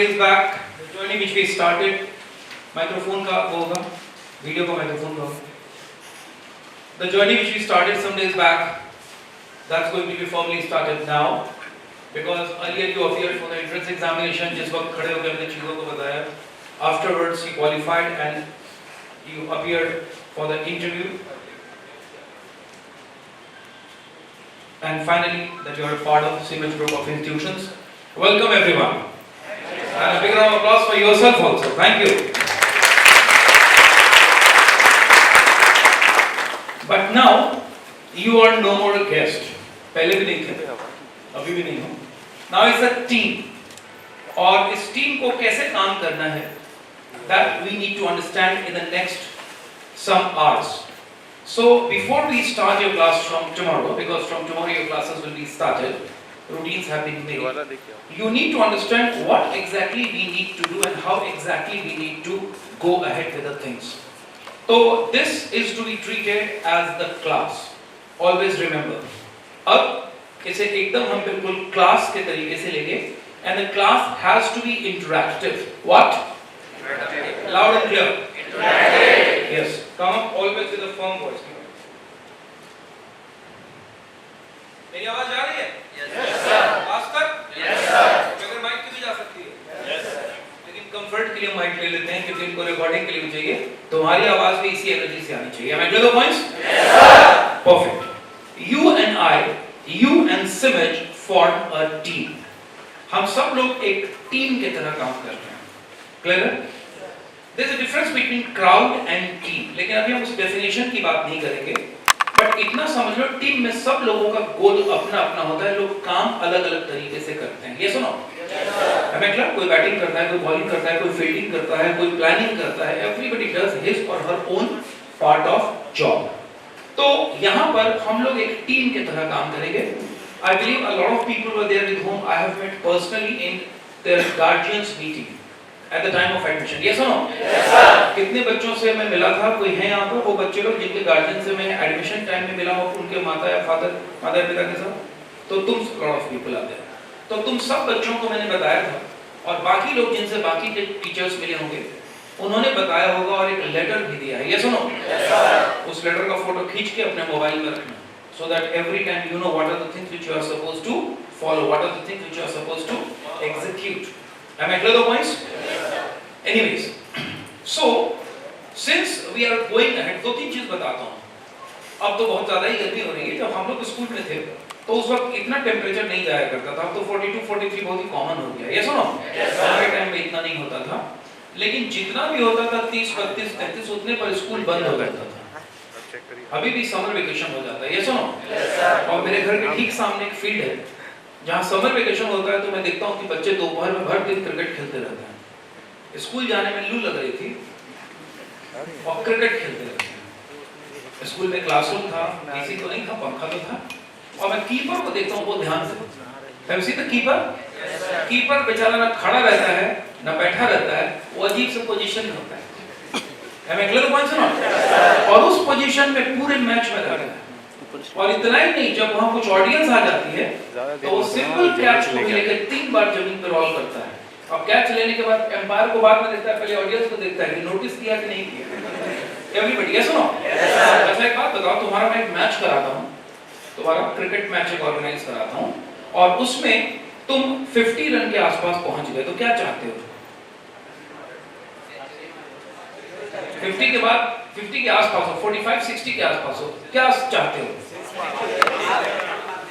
days back, the journey which we started, microphone का वो होगा, video का microphone होगा. The journey which we started some days back, that's going to be formally started now, because earlier you appeared for the entrance examination, जिस वक्त खड़े होकर हमने चीजों को बताया. Afterwards you qualified and you appeared for the interview. And finally, that you are a part of Siemens Group of Institutions. Welcome everyone. And a big round of applause for yourself also. Thank you. But now, you are no more a guest. पहले भी नहीं थे, अभी भी नहीं हो. Now it's a team. और इस टीम को कैसे काम करना है, that we need to understand in the next some hours. So before we start your class from tomorrow, because from tomorrow your classes will be started, routines have been made. You need to understand what exactly we need to do and how exactly we need to go ahead with the things. So this is to be treated as the class. Always remember. अब इसे एकदम हम बिल्कुल class के तरीके से लेंगे, and the class has to be interactive. What? Interactive. Loud and clear. Interactive. Yes. Come up always with a firm voice. मेरी आवाज जा रही है? Yes sir. आज तक? Yes sir. अगर माइक की भी जा सकती है? Yes sir. लेकिन कंफर्ट के लिए माइक ले लेते हैं क्योंकि इनको रिकॉर्डिंग के लिए भी चाहिए. तुम्हारी आवाज भी इसी एनर्जी से आनी चाहिए. Am I clear the points? Yes sir. Perfect. You and I, you and Simaj form a team. हम सब लोग एक टीम की तरह काम कर रहे हैं. Clear? There is a difference between crowd and team. लेकिन अभी हम उस definition की बात नहीं करेंगे. But इतना समझ लो, टीम में सब लोगों का गोल अपना अपना होता है. लोग काम अलग अलग तरीके से करते हैं. ये सुनो. हमें क्या? कोई बैटिंग करता है, कोई बॉलिंग करता है, कोई फील्डिंग करता है, कोई प्लानिंग करता है. Everybody does his or her own part of job. तो यहाँ पर हम लोग एक टीम की तरह काम करेंगे. I believe a lot of people were there with whom I have met personally in their guardians meeting at the time of admission. Yes or no? Yes sir. कितने बच्चों से मैं मिला था? कोई है यहाँ पर वो बच्चे लोग जिनके गार्जियन से मैं एडमिशन टाइम में मिला हूँ, उनके माता या माता पिता के साथ. तो तुम lot of people आते हैं. तो तुम सब बच्चों को मैंने बताया था और बाकी लोग जिनसे बाकी के टीचर्स मिले होंगे उन्होंने बताया होगा और एक लेटर भी दिया है. ये सुनो. Yes sir. उस लेटर का फोटो खींच के अपने मोबाइल में रखना, so that every time you know what are the things which you are supposed to follow, what are the things which you are supposed to execute. Am I clear the points? Anyways, so since we are going ahead, दो तीन चीज बताता हूँ. अब तो बहुत ज़्यादा ही गर्मी हो रही है. जब हम लोग स्कूल में थे तो उस वक्त इतना टेम्परेचर नहीं जाया करता था. अब तो 42, 43 बहुत ही कॉमन हो गया. ये सुनो. हमारे टाइम में इतना नहीं होता था, लेकिन जितना भी होता था 30, 32, 33 उतने पर स्कूल बंद हो जाता था. अभी भी समर वेकेशन हो जाता है. ये सुनो. और मेरे घर के ठीक सामने एक फील्ड है जहाँ समर वेकेशन होता है. तो मैं देखता हूँ कि बच्चे दोपहर में भर दिन क्रिकेट खेलते रहते हैं. स्कूल जाने में लू लग रही थी और क्रिकेट खेलते रहते हैं. स्कूल में क्लासरूम था, एसी तो नहीं था, पंखा तो था. और मैं कीपर को देखता हूँ बहुत ध्यान से. Have you seen the keeper? Keeper बेचारा ना खड़ा रहता है ना बैठा रहता है. वो अजीब से पोजीशन में होता है. Am I clear the point or not? और उस पोजीशन में पूरे मैच में रहता है. और इतना ही नहीं, जब वहाँ कुछ ऑडियंस आ जाती है तो वो सिंपल कैच को लेकर 3 बार जमीन पर रोल करता है. अब कैच लेने के बाद एम्पायर को बाद में देखता है, पहले ऑडियंस को देखता है कि नोटिस किया कि नहीं किया. एवरीबॉडी. यस सुनो. अच्छा एक बात बताओ, तुम्हारा मैं एक मैच कराता हूँ, तुम्हारा क्रिकेट मैच एक ऑर्गेनाइज कराता हूँ और उसमें तुम 50 रन के आसपास पहुंच गए तो क्या चाहते हो? 50 के बाद 50 के आसपास हो, 45, 60 के आसपास हो, क्या चाहते हो?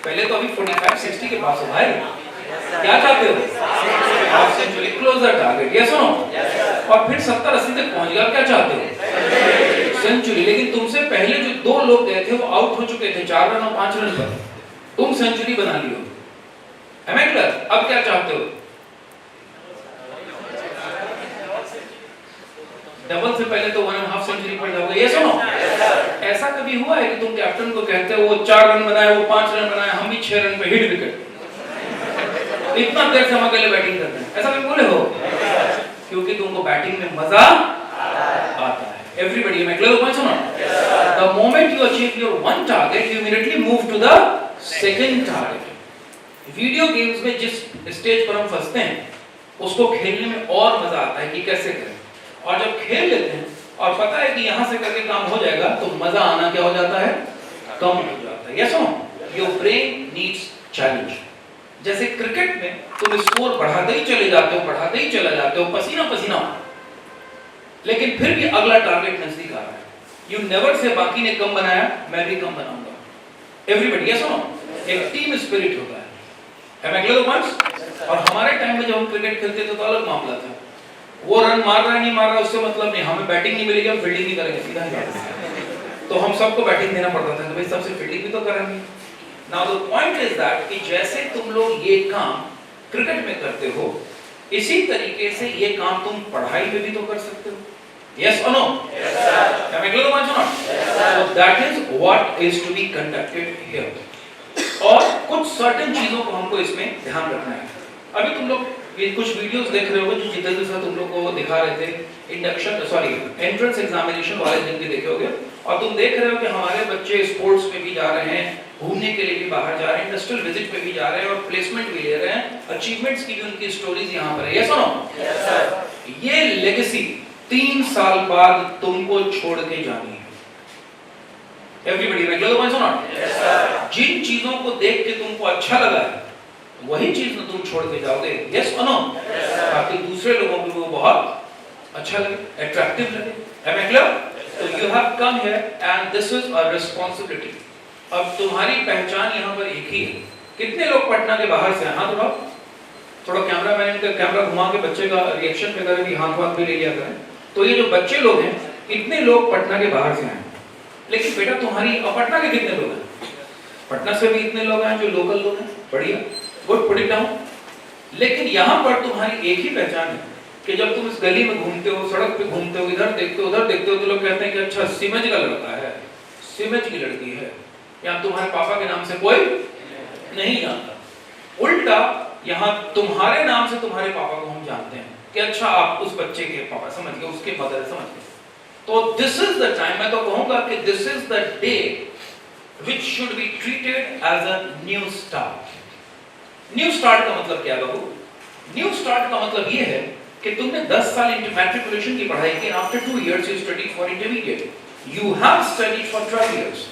पहले तो अभी 45, 60 के पास हो भाई. क्या चाहते हो? Half century, closer target. ये सुनो. और फिर 70, 80 तक पहुंच गया, क्या चाहते हो? सेंचुरी. लेकिन तुमसे पहले जो 2 लोग गए थे वो आउट हो चुके थे 4 रन और 5 रन पर. तुम सेंचुरी बना लियो. Am I clear? अब क्या चाहते हो? डबल से पहले तो 1.5 सेंचुरी पर जाओगे. ये सुनो. ऐसा कभी हुआ है कि तुम कैप्टन को कहते हो वो 4 रन बनाए, वो 5 रन बनाए, हम भी 6 रन पे हिट विकेट. इतना देर से हम अकेले बैटिंग करते हैं. ऐसा कभी बोले हो? क्योंकि तुमको बैटिंग में मजा आता है. Everybody, am I clear the points or not? The moment you achieve your one target, you immediately move to the second target. Video games में जिस स्टेज पर हम फंसते हैं उसको खेलने में और मजा आता है कि कैसे करें। और जब खेल लेते हैं और पता है कि यहाँ से करके काम हो जाएगा, तो मजा आना क्या हो जाता है, कम हो जाता है। यस और no? Your brain needs challenge. जैसे क्रिकेट में तुम स्कोर बढ़ाते ही चले जाते हो, बढ़ाते ही चले जाते हो, पसीना पसीना, लेकिन फिर भी अगला टारगेट नजदीक आ रहा है। यू नेवर से बाकी ने कम बनाया मैं भी कम बनाऊंगा। एवरीबॉडी, यस और नो? एक टीम स्पिरिट होता है। Am I clear once? और हमारे टाइम में जब हम क्रिकेट खेलते थे तो अलग मामला था। वो रन मार रहा है नहीं मार रहा उससे मतलब नहीं, हमें बैटिंग नहीं मिलेगी, हम फील्डिंग नहीं करेंगे, सीधा ही। तो हम सबको बैटिंग देना पड़ता था कि भाई सबसे फील्डिंग भी तो करेंगे। Now the point is that कि जैसे तुम लोग ये काम क्रिकेट में करते हो, इसी तरीके से ये काम तुम पढ़ाई में भी तो कर सकते हो। Yes or no? Yes sir. Am I clear once or not? Yes sir. So that is what is to be conducted here. और कुछ सर्टेन चीजों को हमको इसमें ध्यान रखना है। अभी तुम लोग ये कुछ वीडियोस देख रहे होगे जो जितेंद्र सर तुम लोग को दिखा रहे थे, एंट्रेंस एग्जामिनेशन वाले दिन के देखे होगे। और तुम देख रहे हो कि हमारे बच्चे स्पोर्ट्स में भी जा रहे हैं, घूमने के लिए भी बाहर जा रहे हैं, इंडस्ट्रियल विजिट पे भी जा रहे हैं और प्लेसमेंट भी ले रहे हैं, अचीवमेंट्स की भी उनकी स्टोरीज यहाँ पर है। यस और नो? Yes sir. ये लेगेसी 3 साल बाद तुमको छोड़ के जानी है। एवरीबॉडी रेगुलर पॉइंट्स और नॉट? Yes sir. जिन चीजों को देख के तुमको अच्छा लगा है वही चीज तुम छोड़ के जाओगे। यस और नो? Yes sir. ताकि दूसरे लोगों को वो बहुत अच्छा लगे, अट्रैक्टिव लगे। Am I clear? तो you have come here and this is a responsibility. अब तुम्हारी पहचान यहाँ पर एक ही है। कितने लोग पटना के बाहर से हैं? हाथ उठाओ। थोड़ा कैमरामैन का कैमरा घुमा के बच्चे का रिएक्शन पे करें कि हाथ वाथ भी ले लिया करें। तो ये जो बच्चे लोग हैं, इतने लोग पटना के बाहर से हैं, लेकिन बेटा तुम्हारी पटना के कितने लोग हैं? पटना से भी इतने लोग हैं जो लोकल लोग हैं। बढ़िया, गुड, पुट इट डाउन। लेकिन यहाँ पर तुम्हारी एक ही पहचान है कि जब तुम इस गली में घूमते हो, सड़क पे घूमते हो, इधर देखते हो उधर देखते हो, तो लोग कहते हैं कि अच्छा सिमज का लड़का है, सिमज की लड़की है, या तुम्हारे पापा के नाम से कोई नहीं जानता। उल्टा यहाँ तुम्हारे नाम से तुम्हारे पापा को हम जानते हैं कि अच्छा आप उस बच्चे के पापा, समझ गए, उसके मदर समझ गए। तो दिस इज द टाइम, मैं तो कहूंगा कि this is the day which should be treated as a new start. New start का मतलब क्या है बाबू? न्यू स्टार्ट का मतलब ये है कि तुमने 10 साल मैट्रिकुलेशन की पढ़ाई की, after 2 years you studied for intermediate, you have studied for 12 years.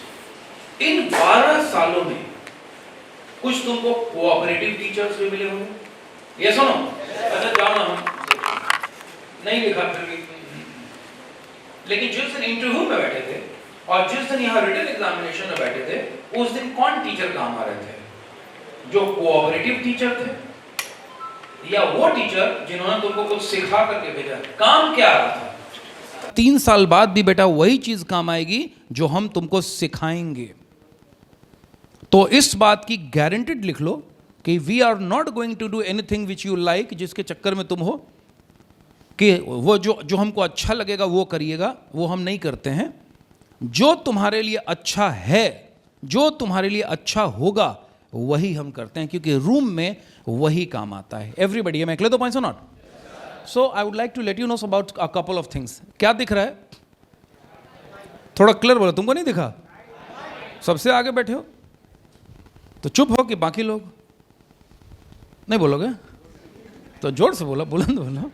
इन 12 सालों में कुछ तुमको कोऑपरेटिव टीचर्स भी मिले होंगे। यस और नो? अच्छा जाओ ना, हम नहीं लिखा फिर भी, लेकिन जिस दिन इंटरव्यू में बैठे थे और जिस दिन यहाँ रिटन एग्जामिनेशन में बैठे थे, उस दिन कौन टीचर काम आ रहे थे? जो कोऑपरेटिव टीचर थे या वो टीचर जिन्होंने तुमको कुछ सिखा करके भेजा? काम क्या आ रहा था? 3 साल बाद भी बेटा वही चीज काम आएगी जो हम तुमको सिखाएंगे। तो इस बात की गारंटेड लिख लो कि we are not going to do anything which you like, जिसके चक्कर में तुम हो कि वो जो हमको अच्छा लगेगा वो करिएगा, वो हम नहीं करते हैं। जो तुम्हारे लिए अच्छा है, जो तुम्हारे लिए अच्छा होगा, वही हम करते हैं, क्योंकि रूम में वही काम आता है। Everybody, am I clear the points और not? So I would like to let you know about a couple of things. क्या दिख रहा है? थोड़ा क्लियर बोलो। तुमको नहीं दिखा? सबसे आगे बैठे हो तो चुप हो कि बाकी लोग नहीं बोलोगे? तो जोर से बोलो, बुलंद बोलो,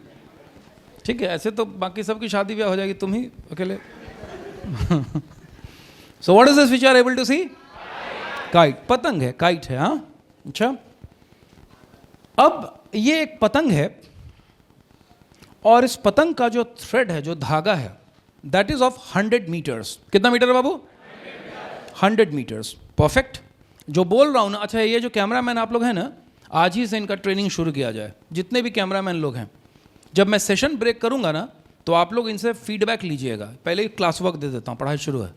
ठीक है? ऐसे तो बाकी सबकी शादी ब्याह हो जाएगी, तुम ही अकेले। So what is this which you are able to see? Kite, पतंग है, काइट है। हाँ, अच्छा। अब ये एक पतंग है और इस पतंग का जो थ्रेड है, जो धागा है, दैट इज ऑफ 100 मीटर्स। कितना मीटर है बाबू? 100 मीटर्स। परफेक्ट। जो बोल रहा हूं ना, अच्छा ये जो कैमरामैन आप लोग हैं ना, आज ही से इनका ट्रेनिंग शुरू किया जाए। जितने भी कैमरामैन लोग हैं, जब मैं सेशन ब्रेक करूंगा ना, तो आप लोग इनसे फीडबैक लीजिएगा। पहले ही क्लास वर्क दे देता हूँ, पढ़ाई शुरू है।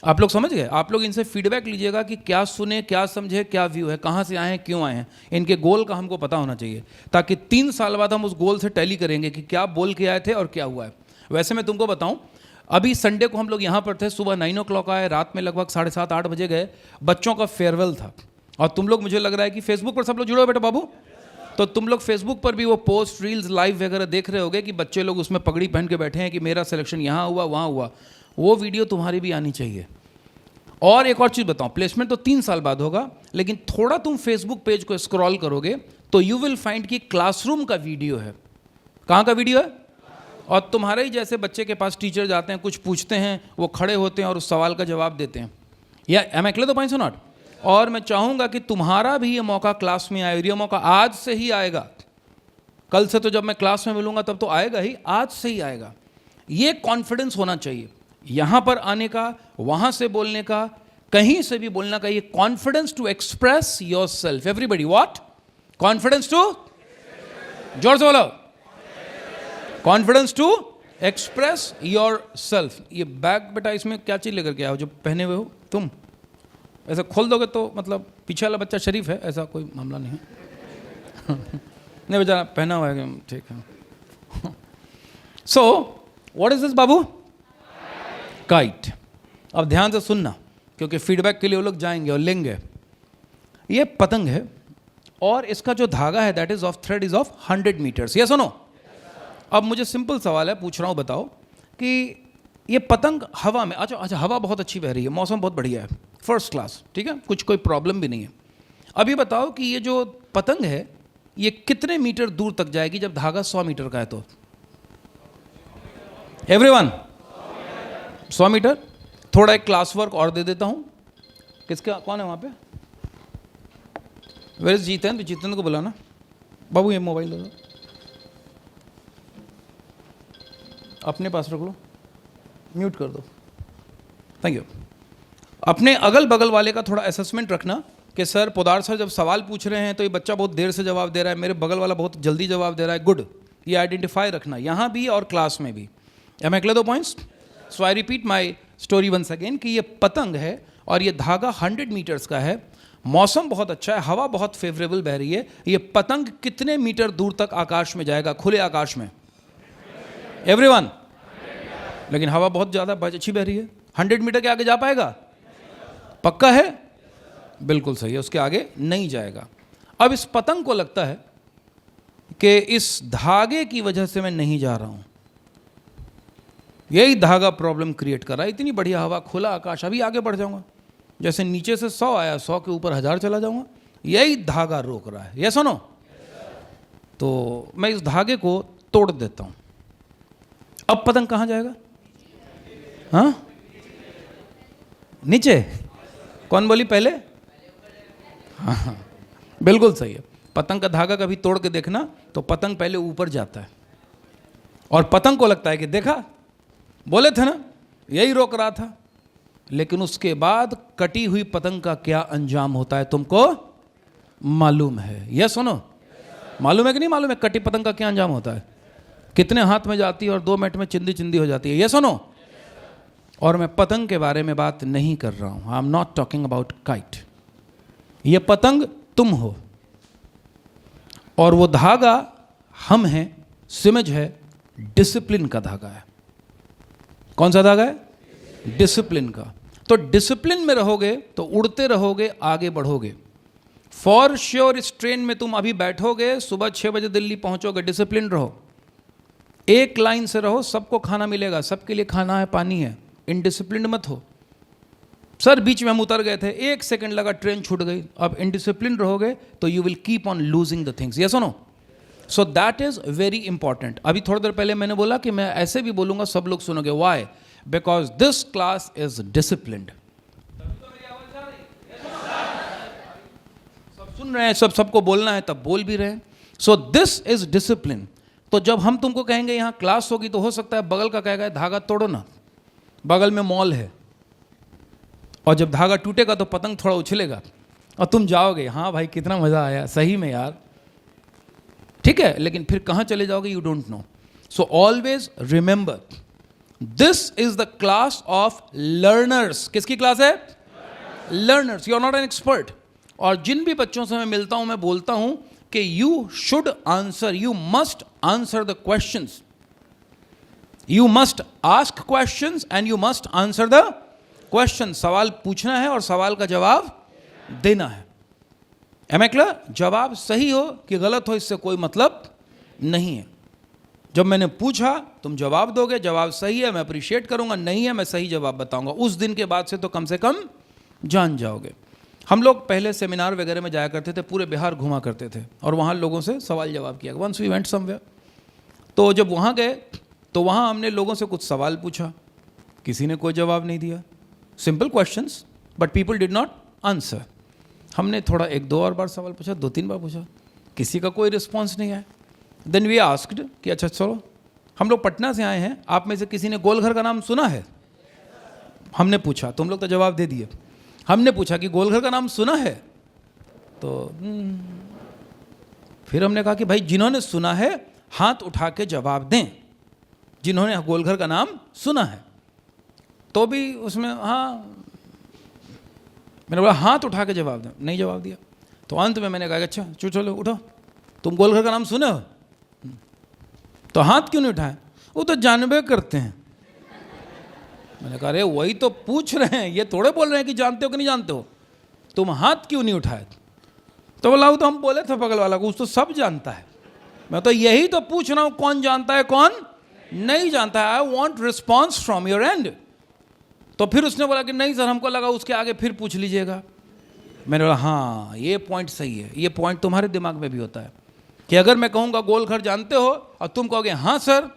आप लोग समझ गए? आप लोग इनसे फीडबैक लीजिएगा कि क्या सुने, क्या समझे, क्या व्यू है, कहाँ से आए हैं, क्यों आए हैं, इनके गोल का हमको पता होना चाहिए, ताकि 3 साल बाद हम उस गोल से टैली करेंगे कि क्या बोल के आए थे और क्या हुआ है। वैसे मैं तुमको बताऊं, अभी संडे को हम लोग यहाँ पर थे, सुबह 9 o'clock आए, रात में लगभग 7:30-8 बजे गए। बच्चों का फेयरवेल था और तुम लोग, मुझे लग रहा है कि फेसबुक पर सब लोग जुड़े हो बेटा बाबू, तो तुम लोग फेसबुक पर भी वो पोस्ट, रील्स, लाइव वगैरह देख रहे होगे कि बच्चे लोग उसमें पगड़ी पहन के बैठे हैं कि मेरा सिलेक्शन यहाँ हुआ, वहाँ हुआ। वो वीडियो तुम्हारी भी आनी चाहिए। और एक और चीज़ बताऊँ, प्लेसमेंट तो 3 साल बाद होगा, लेकिन थोड़ा तुम फेसबुक पेज को स्क्रॉल करोगे तो यू विल फाइंड कि क्लासरूम का वीडियो है। कहाँ का वीडियो है? और तुम्हारे ही जैसे बच्चे के पास टीचर जाते हैं, कुछ पूछते हैं, वो खड़े होते हैं और उस सवाल का जवाब देते हैं। या am I clear the points और नॉट? और मैं चाहूँगा कि तुम्हारा भी ये मौका क्लास में आए, और ये मौका आज से ही आएगा। कल से तो जब मैं क्लास में मिलूंगा तब तो आएगा ही, आज से ही आएगा। ये कॉन्फिडेंस होना चाहिए यहाँ पर आने का, वहाँ से बोलने का, कहीं से भी बोलने का। ये confidence to express yourself. Everybody what? Confidence to, जोर से बोलो, confidence to express yourself. ये बैग बेटा, इसमें क्या चीज़ लेकर के आओ जो पहने हुए हो तुम? ऐसा खोल दोगे तो मतलब पीछे वाला बच्चा शरीफ है, ऐसा कोई मामला नहीं है। नहीं बेचारा पहना हुआ है, ठीक है। So what is this Babu? Kite. अब ध्यान से सुनना, क्योंकि फीडबैक के लिए वो लोग जाएंगे और लेंगे। ये पतंग है और इसका जो धागा है that is of thread is of 100 metres. ये सुनो, अब मुझे सिंपल सवाल है, पूछ रहा हूँ, बताओ कि ये पतंग हवा में, अच्छा हवा बहुत अच्छी बह रही है, मौसम बहुत बढ़िया है, फर्स्ट क्लास, ठीक है, कुछ कोई प्रॉब्लम भी नहीं है। अभी बताओ कि ये जो पतंग है ये कितने मीटर दूर तक जाएगी जब धागा 100 मीटर का है तो? Everyone 100 metre. थोड़ा एक क्लास वर्क और दे देता हूं। किसका, कौन है वहां पे? Where is Jitendra? जीतेंद्र को बुलाना। बाबू ये मोबाइल दे दो, अपने पास रख लो, म्यूट कर दो, थैंक यू। अपने अगल बगल वाले का थोड़ा असेसमेंट रखना कि सर पोदार सर जब सवाल पूछ रहे हैं तो ये बच्चा बहुत देर से जवाब दे रहा है, मेरे बगल वाला बहुत जल्दी जवाब दे रहा है, गुड। ये आइडेंटिफाई रखना यहाँ भी और क्लास में भी। Am I clear the points? So I repeat my story once again कि ये पतंग है और ये धागा 100 मीटर्स का है, मौसम बहुत अच्छा है, हवा बहुत फेवरेबल बह रही है। ये पतंग कितने मीटर दूर तक आकाश में जाएगा, खुले आकाश में? एवरीवन? लेकिन हवा बहुत ज़्यादा अच्छी बह रही है, 100 मीटर के आगे जा पाएगा? पक्का है? बिल्कुल सही है, उसके आगे नहीं जाएगा। अब इस पतंग को लगता है कि इस धागे की वजह से मैं नहीं जा रहा हूं, यही धागा प्रॉब्लम क्रिएट कर रहा है। इतनी बढ़िया हवा, खुला आकाश, अभी आगे बढ़ जाऊंगा, जैसे नीचे से 100 आया 100 के ऊपर 1000 चला जाऊंगा, यही धागा रोक रहा है। ये सुनो, तो मैं इस धागे को तोड़ देता हूं। अब पतंग कहां जाएगा? हाँ, नीचे। कौन बोली पहले? हाँ, बिल्कुल सही है। पतंग का धागा कभी तोड़ के देखना तो पतंग पहले ऊपर जाता है और पतंग को लगता है कि देखा, बोले थे ना, यही रोक रहा था। लेकिन उसके बाद कटी हुई पतंग का क्या अंजाम होता है तुमको मालूम है? यह सुनो, मालूम है कि नहीं मालूम है कटी पतंग का क्या अंजाम होता है? कितने हाथ में जाती है और 2 मिनट में चिंदी चिंदी हो जाती है। यह सुनो, और मैं पतंग के बारे में बात नहीं कर रहा हूं। I am not talking about kite. ये पतंग तुम हो और वो धागा हम हैं, सिमज है, डिसिप्लिन का धागा है। कौन सा धागा है? डिसिप्लिन का। तो डिसिप्लिन में रहोगे तो उड़ते रहोगे, आगे बढ़ोगे। फॉर श्योर इस ट्रेन में तुम अभी बैठोगे, सुबह 6 बजे दिल्ली पहुंचोगे। डिसिप्लिन रहो, एक लाइन से रहो, सबको खाना मिलेगा, सबके लिए खाना है, पानी है। इनडिसिप्लिन मत हो। सर बीच में हम उतर गए थे, 1 सेकंड लगा, ट्रेन छूट गई। अब इनडिसिप्लिन रहोगे तो you will keep on losing the things. Yes और no? So that is very important. अभी थोड़ी देर पहले मैंने बोला कि मैं ऐसे भी बोलूंगा, सब लोग सुनोगे। Why? Because this class is disciplined. सब सुन रहे हैं, सबको बोलना है, तब बोल भी रहे हैं। सो दिस इज डिसिप्लिन। तो जब हम तुमको कहेंगे यहां क्लास होगी तो हो सकता है बगल का कहेगा धागा तोड़ो ना, बगल में मॉल है, और जब धागा टूटेगा तो पतंग थोड़ा उछलेगा और तुम जाओगे, हाँ भाई कितना मजा आया, सही में यार, ठीक है। लेकिन फिर कहां चले जाओगे you don't know. So always remember this is the class of learners. किसकी क्लास है? Learners. You are not an expert. और जिन भी बच्चों से मैं मिलता हूं मैं बोलता हूं कि you should answer, you must answer the questions, you must ask questions and you must answer the question. सवाल पूछना है और सवाल का जवाब देना है। Am I clear? जवाब सही हो कि गलत हो इससे कोई मतलब नहीं है। जब मैंने पूछा तुम जवाब दोगे, जवाब सही है मैं अप्रिशिएट करूंगा, नहीं है मैं सही जवाब बताऊंगा। उस दिन के बाद से तो कम से कम जान जाओगे। हम लोग पहले सेमिनार वगैरह में जाया करते थे, पूरे बिहार घुमा करते थे और वहाँ लोगों से सवाल जवाब किया। वंस वी वेंट समवेयर, तो जब वहाँ गए तो वहाँ हमने लोगों से कुछ सवाल पूछा, किसी ने कोई जवाब नहीं दिया। Simple questions but people did not answer. हमने थोड़ा 1-2 और बार सवाल पूछा, 2-3 बार पूछा, किसी का कोई रिस्पॉन्स नहीं आया। देन वी आस्क्ड कि अच्छा चलो, हम लोग पटना से आए हैं, आप में से किसी ने गोलघर का नाम सुना है? हमने पूछा, तुम लोग तो जवाब दे दिए। हमने पूछा कि गोलघर का नाम सुना है? तो फिर हमने कहा कि भाई जिन्होंने सुना है हाथ उठा के जवाब दें, जिन्होंने गोलघर का नाम सुना है। तो भी उसमें हाँ, मैंने बोला हाथ उठा के जवाब दें, नहीं जवाब दिया। तो अंत में मैंने कहा कि अच्छा चलो उठो, तुम गोलघर का नाम सुने हो? तो हाथ क्यों नहीं उठाए? वो तो जानबे करते हैं। मैंने कहा अरे वही तो पूछ रहे हैं, ये थोड़े बोल रहे हैं कि जानते हो कि नहीं जानते हो, तुम हाथ क्यों नहीं उठाए? तो बोला वो तो हम बोले थे बगल वाला को, उस तो सब जानता है। मैं तो यही तो पूछ रहा हूं, कौन जानता है कौन नहीं जानता है। I want response from your and. तो फिर उसने बोला कि नहीं सर, हमको लगा उसके आगे फिर पूछ लीजिएगा। मैंने बोला हाँ ये पॉइंट सही है, ये पॉइंट तुम्हारे दिमाग में भी होता है कि अगर मैं कहूँगा गोलघर जानते हो और तुम कहोगे हाँ सर,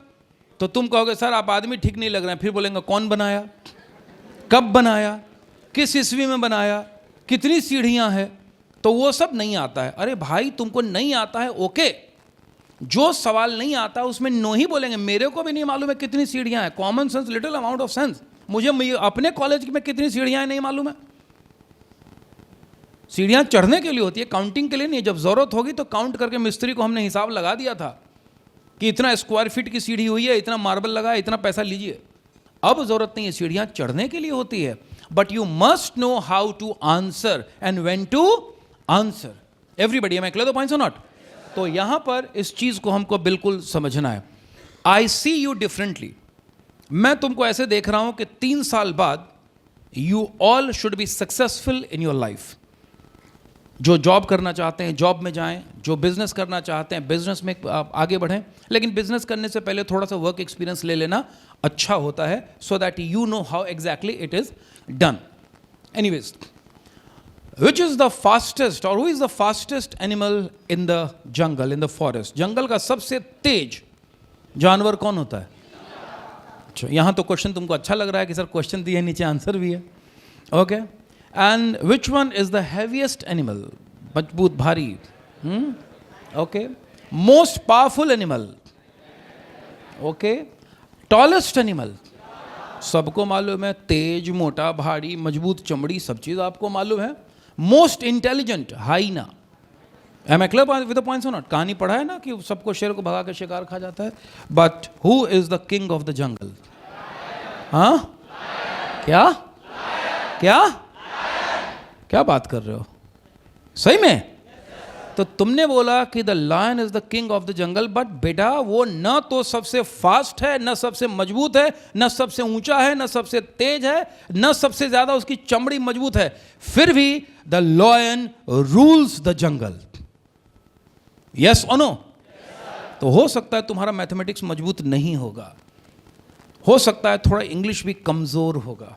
तो तुम कहोगे सर आप आदमी ठीक नहीं लग रहे हैं। फिर बोलेंगे कौन बनाया, कब बनाया, किस ईस्वी में बनाया, कितनी सीढ़ियाँ हैं, तो वो सब नहीं आता है। अरे भाई तुमको नहीं आता है ओके, जो सवाल नहीं आता उसमें नो ही बोलेंगे। मेरे को भी नहीं मालूम है कितनी सीढ़ियाँ हैं, common sense, little amount of sense. मुझे अपने कॉलेज में कितनी सीढ़ियाँ हैं नहीं मालूम है। सीढ़ियाँ चढ़ने के लिए होती है, काउंटिंग के लिए नहीं। जब जरूरत होगी तो काउंट करके मिस्त्री को हमने हिसाब लगा दिया था कि इतना स्क्वायर फीट की सीढ़ी हुई है, इतना मार्बल लगा है, इतना पैसा लीजिए। अब जरूरत नहीं है, सीढ़ियाँ चढ़ने के लिए होती है। But you must know how to answer and when to answer. Everybody, am I clear the points और नॉट? तो यहां पर इस चीज को हमको बिल्कुल समझना है। आई सी यू डिफरेंटली। मैं तुमको ऐसे देख रहा हूं कि 3 साल बाद you all should be successful in your life. जो जॉब करना चाहते हैं जॉब में जाएं, जो बिजनेस करना चाहते हैं बिजनेस में आगे बढ़ें। लेकिन बिजनेस करने से पहले थोड़ा सा वर्क एक्सपीरियंस ले लेना अच्छा होता है, so that you know how exactly it is done. Anyways, which is the fastest or who is the fastest animal in the jungle, in the forest? जंगल का सबसे तेज जानवर कौन होता है? अच्छा, यहाँ तो क्वेश्चन तुमको अच्छा लग रहा है कि सर क्वेश्चन दिए नीचे आंसर भी है। Okay, and which one is the heaviest animal? मजबूत, भारी। Okay, most powerful animal? Okay, tallest animal? सबको मालूम है, तेज, मोटा, भारी, मजबूत चमड़ी, सब चीज आपको मालूम है। Most intelligent? Hyena. Am I clear with the points और नॉट? कहानी पढ़ा है ना कि सबको शेर को भगा के शिकार खा जाता है। But who is the king of the जंगल? हाँ, क्या क्या क्या बात कर रहे हो? सही में? तो तुमने बोला कि the lion is the king of the jungle, but बेटा वो न तो सबसे फास्ट है, न सबसे मजबूत है, न सबसे ऊंचा है, न सबसे तेज है, न सबसे ज्यादा उसकी चमड़ी मजबूत है। फिर भी the lion rules the jungle. Yes और नो? तो हो सकता है तुम्हारा मैथमेटिक्स मजबूत नहीं होगा, हो सकता है थोड़ा इंग्लिश भी कमजोर होगा,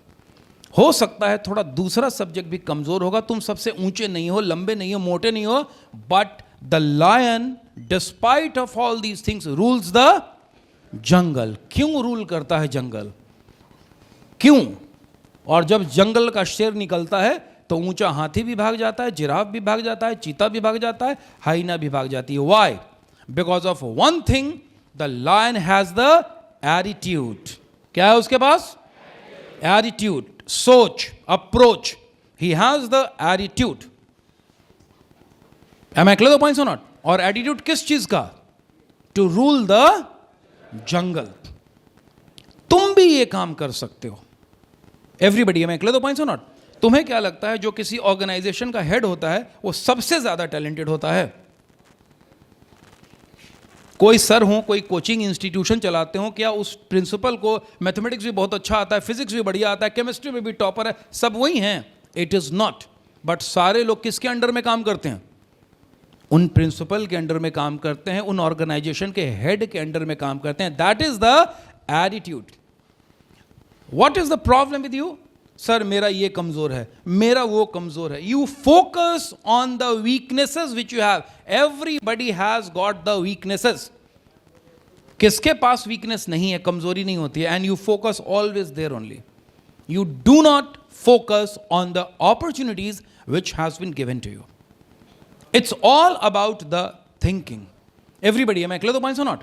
हो सकता है थोड़ा दूसरा सब्जेक्ट भी कमजोर होगा, तुम सबसे ऊंचे नहीं हो, लंबे नहीं हो, मोटे नहीं हो, but the lion despite of all these things rules the jungle. क्यों रूल करता है जंगल? क्यों? और जब जंगल का शेर निकलता है तो ऊंचा हाथी भी भाग जाता है, जिराफ भी भाग जाता है, चीता भी भाग जाता है, हाइना भी भाग जाती है। Why? Because of one thing, the lion has the attitude. क्या है उसके पास? एटीट्यूड, सोच, approach. He has the attitude. Am I clear the points और नॉट? और एटीट्यूड किस चीज का? To rule the jungle. तुम भी ये काम कर सकते हो। Everybody, am I clear the points और नॉट? तुम्हें क्या लगता है जो किसी ऑर्गेनाइजेशन का हेड होता है वो सबसे ज्यादा टैलेंटेड होता है? कोई सर हो, कोई कोचिंग इंस्टीट्यूशन चलाते हो, क्या उस प्रिंसिपल को मैथमेटिक्स भी बहुत अच्छा आता है, फिजिक्स भी बढ़िया आता है, केमिस्ट्री में भी टॉपर है, सब वही हैं? It is not. बट सारे लोग किसके अंडर में काम करते हैं? उन प्रिंसिपल के अंडर में काम करते हैं, उन ऑर्गेनाइजेशन के हेड के अंडर में काम करते हैं। That is the attitude. What is the problem with you? Sir मेरा ये कमजोर है, मेरा वो कमजोर है. You focus on the weaknesses which you have. Everybody has got the weaknesses. किसके पास वीकनेस नहीं है, कमजोरी नहीं होती है. And you focus always there only. You do not focus on the opportunities which has been given to you. It's all about the thinking. Everybody, am I clear the points or not?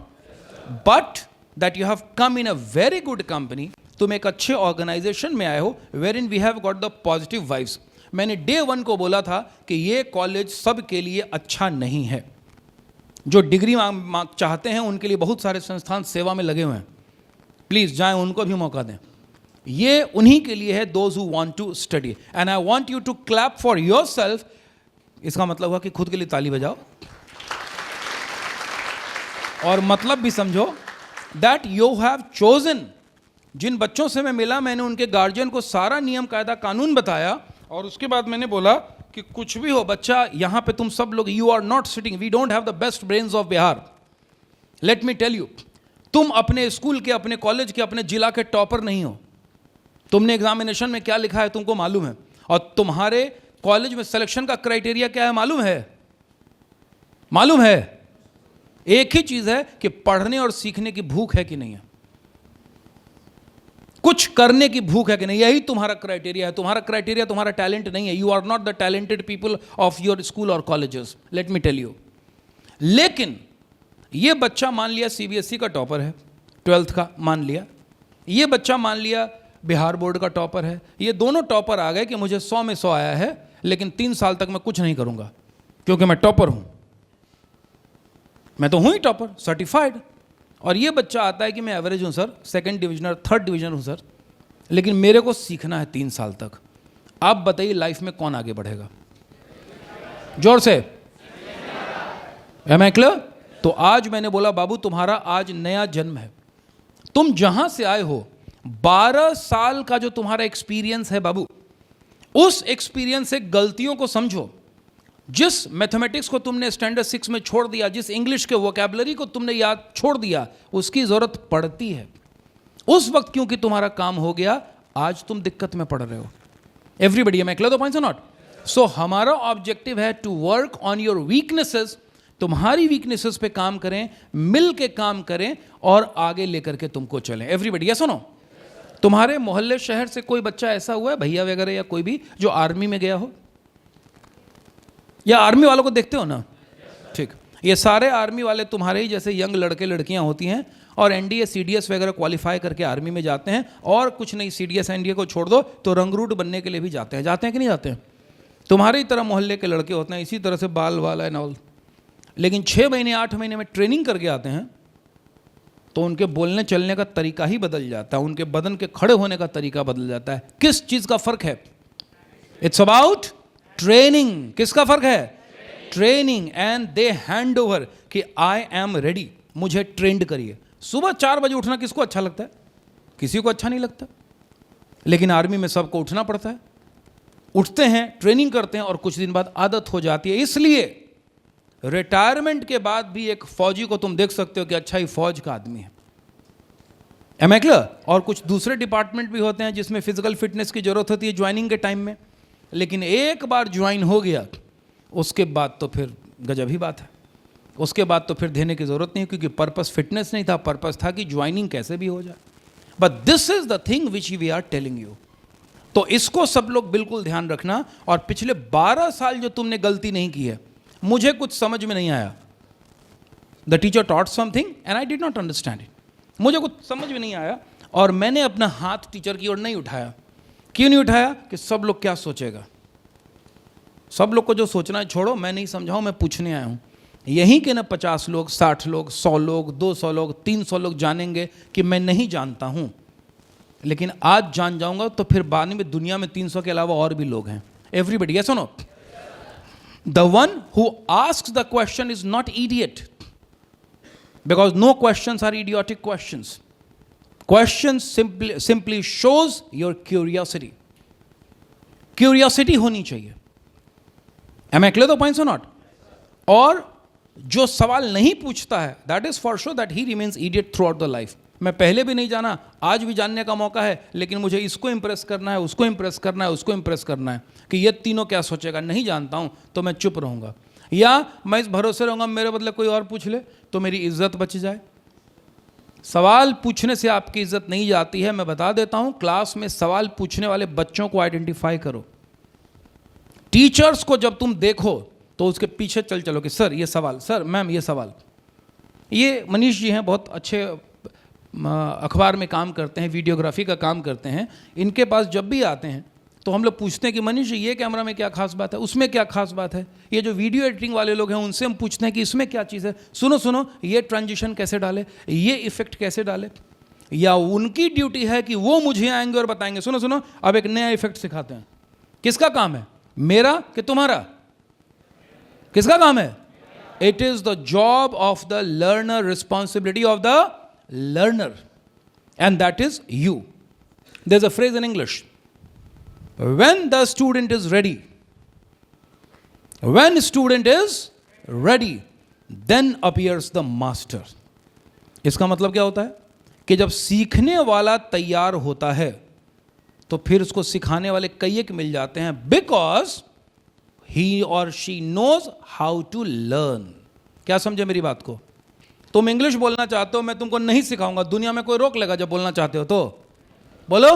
But that you have come in a very good company. तुम एक अच्छे organisation में आए हो wherein we have got the positive vibes. मैंने day 1 को बोला था कि ये कॉलेज सबके लिए अच्छा नहीं है. जो डिग्री चाहते हैं उनके लिए बहुत सारे संस्थान सेवा में लगे हुए हैं. प्लीज जाएं, उनको भी मौका दें. ये उन्हीं के लिए है, those who want to study. And I want you to clap for yourself. इसका मतलब हुआ कि खुद के लिए ताली बजाओ और मतलब भी समझो दैट यू हैव चोजन. जिन बच्चों से मैं मिला, मैंने उनके गार्जियन को सारा नियम कायदा कानून बताया और उसके बाद मैंने बोला कि कुछ भी हो बच्चा, यहां पे तुम सब लोग, you are not sitting, we don't have the best brains of Bihar. Let me tell you, तुम अपने स्कूल के, अपने कॉलेज के, अपने जिला के टॉपर नहीं हो. तुमने एग्जामिनेशन में क्या लिखा है तुमको मालूम है, और तुम्हारे कॉलेज में सिलेक्शन का क्राइटेरिया क्या है मालूम है? मालूम है? एक ही चीज है कि पढ़ने और सीखने की भूख है कि नहीं है, कुछ करने की भूख है कि नहीं. यही तुम्हारा क्राइटेरिया है. तुम्हारा क्राइटेरिया तुम्हारा टैलेंट नहीं है. You are not the talented people of your school or colleges, let me tell you. लेकिन ये बच्चा मान लिया सीबीएसई का टॉपर है, 12th का मान लिया. ये बच्चा मान लिया बिहार बोर्ड का टॉपर है. ये दोनों टॉपर आ गए कि मुझे 100 में 100 आया है, लेकिन 3 साल तक मैं कुछ नहीं करूंगा क्योंकि मैं टॉपर हूं. मैं तो हूं ही टॉपर, सर्टिफाइड. और ये बच्चा आता है कि मैं एवरेज हूं सर, 2nd डिविजनर, 3rd डिविजनर हूं सर, लेकिन मेरे को सीखना है 3 साल तक. आप बताइए लाइफ में कौन आगे बढ़ेगा? जोर से. Am I clear? तो आज मैंने बोला बाबू तुम्हारा आज नया जन्म है. तुम जहां से आए हो, 12 साल का जो तुम्हारा एक्सपीरियंस है बाबू, उस एक्सपीरियंस से गलतियों को समझो. जिस मैथमेटिक्स को तुमने स्टैंडर्ड 6 में छोड़ दिया, जिस इंग्लिश के वोकैबुलरी को तुमने याद छोड़ दिया, उसकी जरूरत पड़ती है उस वक्त, क्योंकि तुम्हारा काम हो गया. आज तुम दिक्कत में पड़ रहे हो. Everybody, am I clear the points or not? सो हमारा ऑब्जेक्टिव है to work on your weaknesses. तुम्हारी वीकनेसेस पे काम करें, मिल के काम करें और आगे लेकर के तुमको चलें. एवरीबडी, यस और नो? तुम्हारे मोहल्ले शहर से कोई बच्चा ऐसा हुआ है, भैया वगैरह या कोई भी, जो आर्मी में गया हो? या आर्मी वालों को देखते हो ना? ठीक. ये सारे आर्मी वाले तुम्हारे ही जैसे यंग लड़के लड़कियां होती हैं और एनडीए सीडीएस वगैरह क्वालिफाई करके आर्मी में जाते हैं. और कुछ नहीं, सीडीएस एनडीए को छोड़ दो तो रंगरूट बनने के लिए भी जाते हैं. जाते हैं कि नहीं जाते हैं? तुम्हारी तरह मोहल्ले के लड़के होते हैं, इसी तरह से बाल वाला एंड ऑल. लेकिन 6 महीने 8 महीने में ट्रेनिंग करके आते हैं तो उनके बोलने चलने का तरीका ही बदल जाता है, उनके बदन के खड़े होने का तरीका बदल जाता है. किस चीज का फर्क है? It's about training. किसका फर्क है? Training. And they hand over कि आई एम रेडी, मुझे ट्रेंड करिए. सुबह 4 बजे उठना किसको अच्छा लगता है? किसी को अच्छा नहीं लगता. लेकिन आर्मी में सबको उठना पड़ता है. उठते हैं, ट्रेनिंग करते हैं और कुछ दिन बाद आदत हो जाती है. इसलिए रिटायरमेंट के बाद भी एक फौजी को तुम देख सकते हो कि अच्छा ही फौज का आदमी है. Am I clear? और कुछ दूसरे डिपार्टमेंट भी होते हैं जिसमें फिजिकल फिटनेस की जरूरत होती है ज्वाइनिंग के टाइम में, लेकिन एक बार ज्वाइन हो गया उसके बाद तो फिर गजब ही बात है. उसके बाद तो फिर देने की जरूरत नहीं, क्योंकि पर्पस फिटनेस नहीं था, पर्पस था कि ज्वाइनिंग कैसे भी हो जाए. But this is the thing which we are telling you. तो इसको सब लोग बिल्कुल ध्यान रखना. और पिछले 12 साल जो तुमने गलती नहीं की है, मुझे कुछ समझ में नहीं आया. The teacher taught something and I did not understand it. मुझे कुछ समझ में नहीं आया और मैंने अपना हाथ टीचर की ओर नहीं उठाया. क्यों नहीं उठाया? कि सब लोग क्या सोचेगा. सब लोग को जो सोचना है छोड़ो, मैं नहीं समझाऊं, मैं पूछने आया हूं. यहीं के ना 50 लोग, 60 लोग, 100 लोग, 200 लोग, 300 लोग जानेंगे कि मैं नहीं जानता हूं, लेकिन आज जान जाऊंगा तो फिर बाद में दुनिया में 300 के अलावा और भी लोग हैं. एवरीबडी, यस और no? The one who asks the question is not idiot, because no questions are idiotic questions. Questions simply shows your curiosity. Curiosity होनी चाहिए. Am I clear the points or not? और जो सवाल नहीं पूछता है, that is for sure that he remains idiot throughout the life. मैं पहले भी नहीं जाना, आज भी जानने का मौका है, लेकिन मुझे इसको इम्प्रेस करना है, उसको इम्प्रेस करना है, उसको इम्प्रेस करना है कि ये तीनों क्या सोचेगा, नहीं जानता हूँ तो मैं चुप रहूँगा, या मैं इस भरोसे रहूँगा मेरे बदले कोई और पूछ ले तो मेरी इज्जत बच जाए। सवाल पूछने से आपकी इज्जत नहीं जाती है। मैं बता देता हूँ, क्लास में सवाल पूछने वाले बच्चों को आइडेंटिफाई करो। टीचर्स को जब तुम देखो तो उसके पीछे चलो कि सर ये सवाल, सर मैम ये सवाल। ये मनीष जी हैं, बहुत अच्छे अखबार में काम करते हैं, वीडियोग्राफी का काम करते हैं। इनके पास जब भी आते हैं तो हम लोग पूछते हैं कि मनीष जी ये कैमरा में क्या खास बात है, उसमें क्या खास बात है। ये जो वीडियो एडिटिंग वाले लोग हैं उनसे हम पूछते हैं कि इसमें क्या चीज़ है, सुनो ये ट्रांजिशन कैसे डाले, ये इफेक्ट कैसे डाले। या उनकी ड्यूटी है कि वो मुझे आएंगे और बताएंगे सुनो अब एक नया इफेक्ट सिखाते हैं। किसका काम है, मेरा कि तुम्हारा? किसका काम है? It is the job of the learner, responsibility of the learner, and that is you. There's a phrase in English, when the student is ready, when student is ready, then appears the master. इसका मतलब क्या होता है कि जब सीखने वाला तैयार होता है तो फिर उसको सिखाने वाले कई एक मिल जाते हैं, because he or she knows how to learn. क्या समझे मेरी बात को? तुम इंग्लिश बोलना चाहते हो, मैं तुमको नहीं सिखाऊंगा, दुनिया में कोई रोक लेगा जब बोलना चाहते हो तो? बोलो,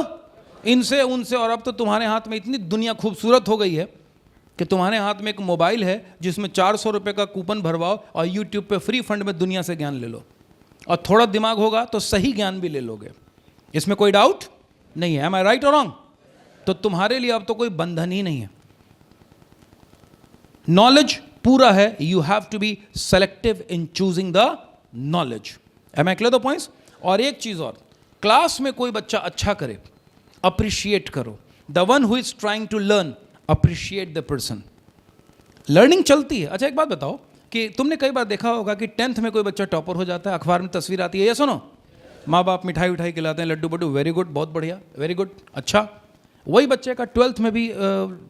इनसे उनसे। और अब तो तुम्हारे हाथ में इतनी दुनिया खूबसूरत हो गई है कि तुम्हारे हाथ में एक मोबाइल है जिसमें 400 रुपये का कूपन भरवाओ और यूट्यूब पे फ्री फंड में दुनिया से ज्ञान ले लो, और थोड़ा दिमाग होगा तो सही ज्ञान भी ले लोगे, इसमें कोई डाउट नहीं है। एम आई राइट और रॉन्ग? तो तुम्हारे लिए अब तो कोई बंधन ही नहीं है, नॉलेज पूरा है। You have to be selective in choosing the knowledge. Am I clear the points? और एक चीज और, क्लास में कोई बच्चा अच्छा करे, अप्रिशिएट करो। The one who is trying to learn, appreciate the person. Learning चलती है। अच्छा एक बात बताओ कि तुमने कई बार देखा होगा कि 10th में कोई बच्चा टॉपर हो जाता है, अखबार में तस्वीर आती है, ये सुनो, माँ बाप मिठाई उठाई खिलाते हैं, लड्डू बड्डू, वेरी गुड, बहुत बढ़िया, वेरी गुड, अच्छा। वही बच्चे का 12th में भी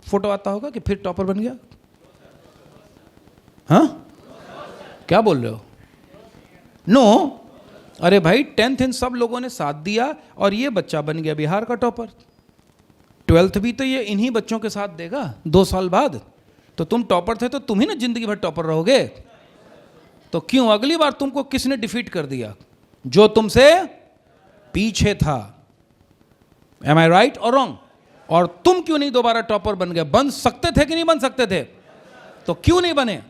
फोटो आता होगा कि फिर टॉपर बन गया। हाँ, क्या बोल रहे हो? नो, अरे भाई 10th इन सब लोगों ने साथ दिया और ये बच्चा बन गया बिहार का टॉपर। 12th भी तो ये इन्हीं बच्चों के साथ देगा 2 साल बाद। तो तुम टॉपर थे तो तुम ही ना जिंदगी भर टॉपर रहोगे। तो क्यों अगली बार तुमको किसने डिफीट कर दिया? जो तुमसे पीछे था। एम आई राइट और रॉन्ग? और तुम क्यों नहीं दोबारा टॉपर बन गए? बन सकते थे कि नहीं बन सकते थे? तो क्यों नहीं बने?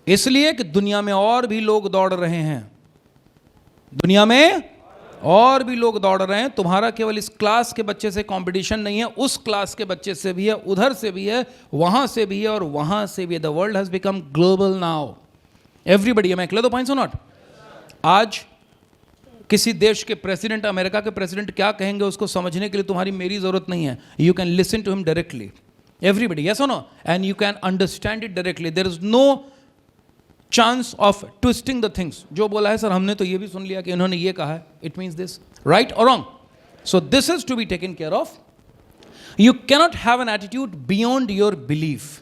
इसलिए कि दुनिया में और भी लोग दौड़ रहे हैं, दुनिया में और भी लोग दौड़ रहे हैं। तुम्हारा केवल इस क्लास के बच्चे से कंपटीशन नहीं है, उस क्लास के बच्चे से भी है, उधर से भी है, वहां से भी है और वहां से भी है। The world has become global now, everybody. Am I clear the points और नॉट? आज किसी देश के प्रेसिडेंट, अमेरिका के प्रेसिडेंट क्या कहेंगे उसको समझने के लिए तुम्हारी मेरी जरूरत नहीं है। You can listen to him directly, everybody, yes और no, and you can understand it directly. There is no chance of twisting the things. जो बोला है सर हमने तो ये भी सुन लिया कि इन्होंने ये कहा है, इट मीन्स दिस, राइट और wrong? So this is to be taken care of. You cannot have an attitude beyond your belief.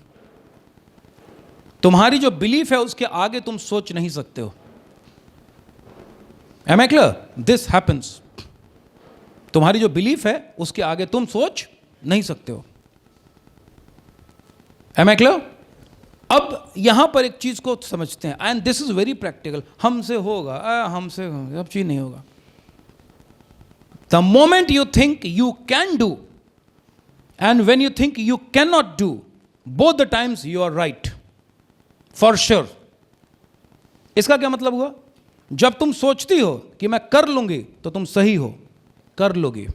तुम्हारी जो बिलीफ है उसके आगे तुम सोच नहीं सकते हो। Am I clear? This happens. तुम्हारी जो बिलीफ है उसके आगे तुम सोच नहीं सकते हो। Am I clear? अब यहां पर एक चीज को समझते हैं, and this is very practical. हमसे होगा, हमसे होगा, अब चीज नहीं होगा। The moment you think you can do and when you think you can not do, both the times you are right, for sure. इसका क्या मतलब हुआ? जब तुम सोचती हो कि मैं कर लूंगी तो तुम सही हो, कर लोगी।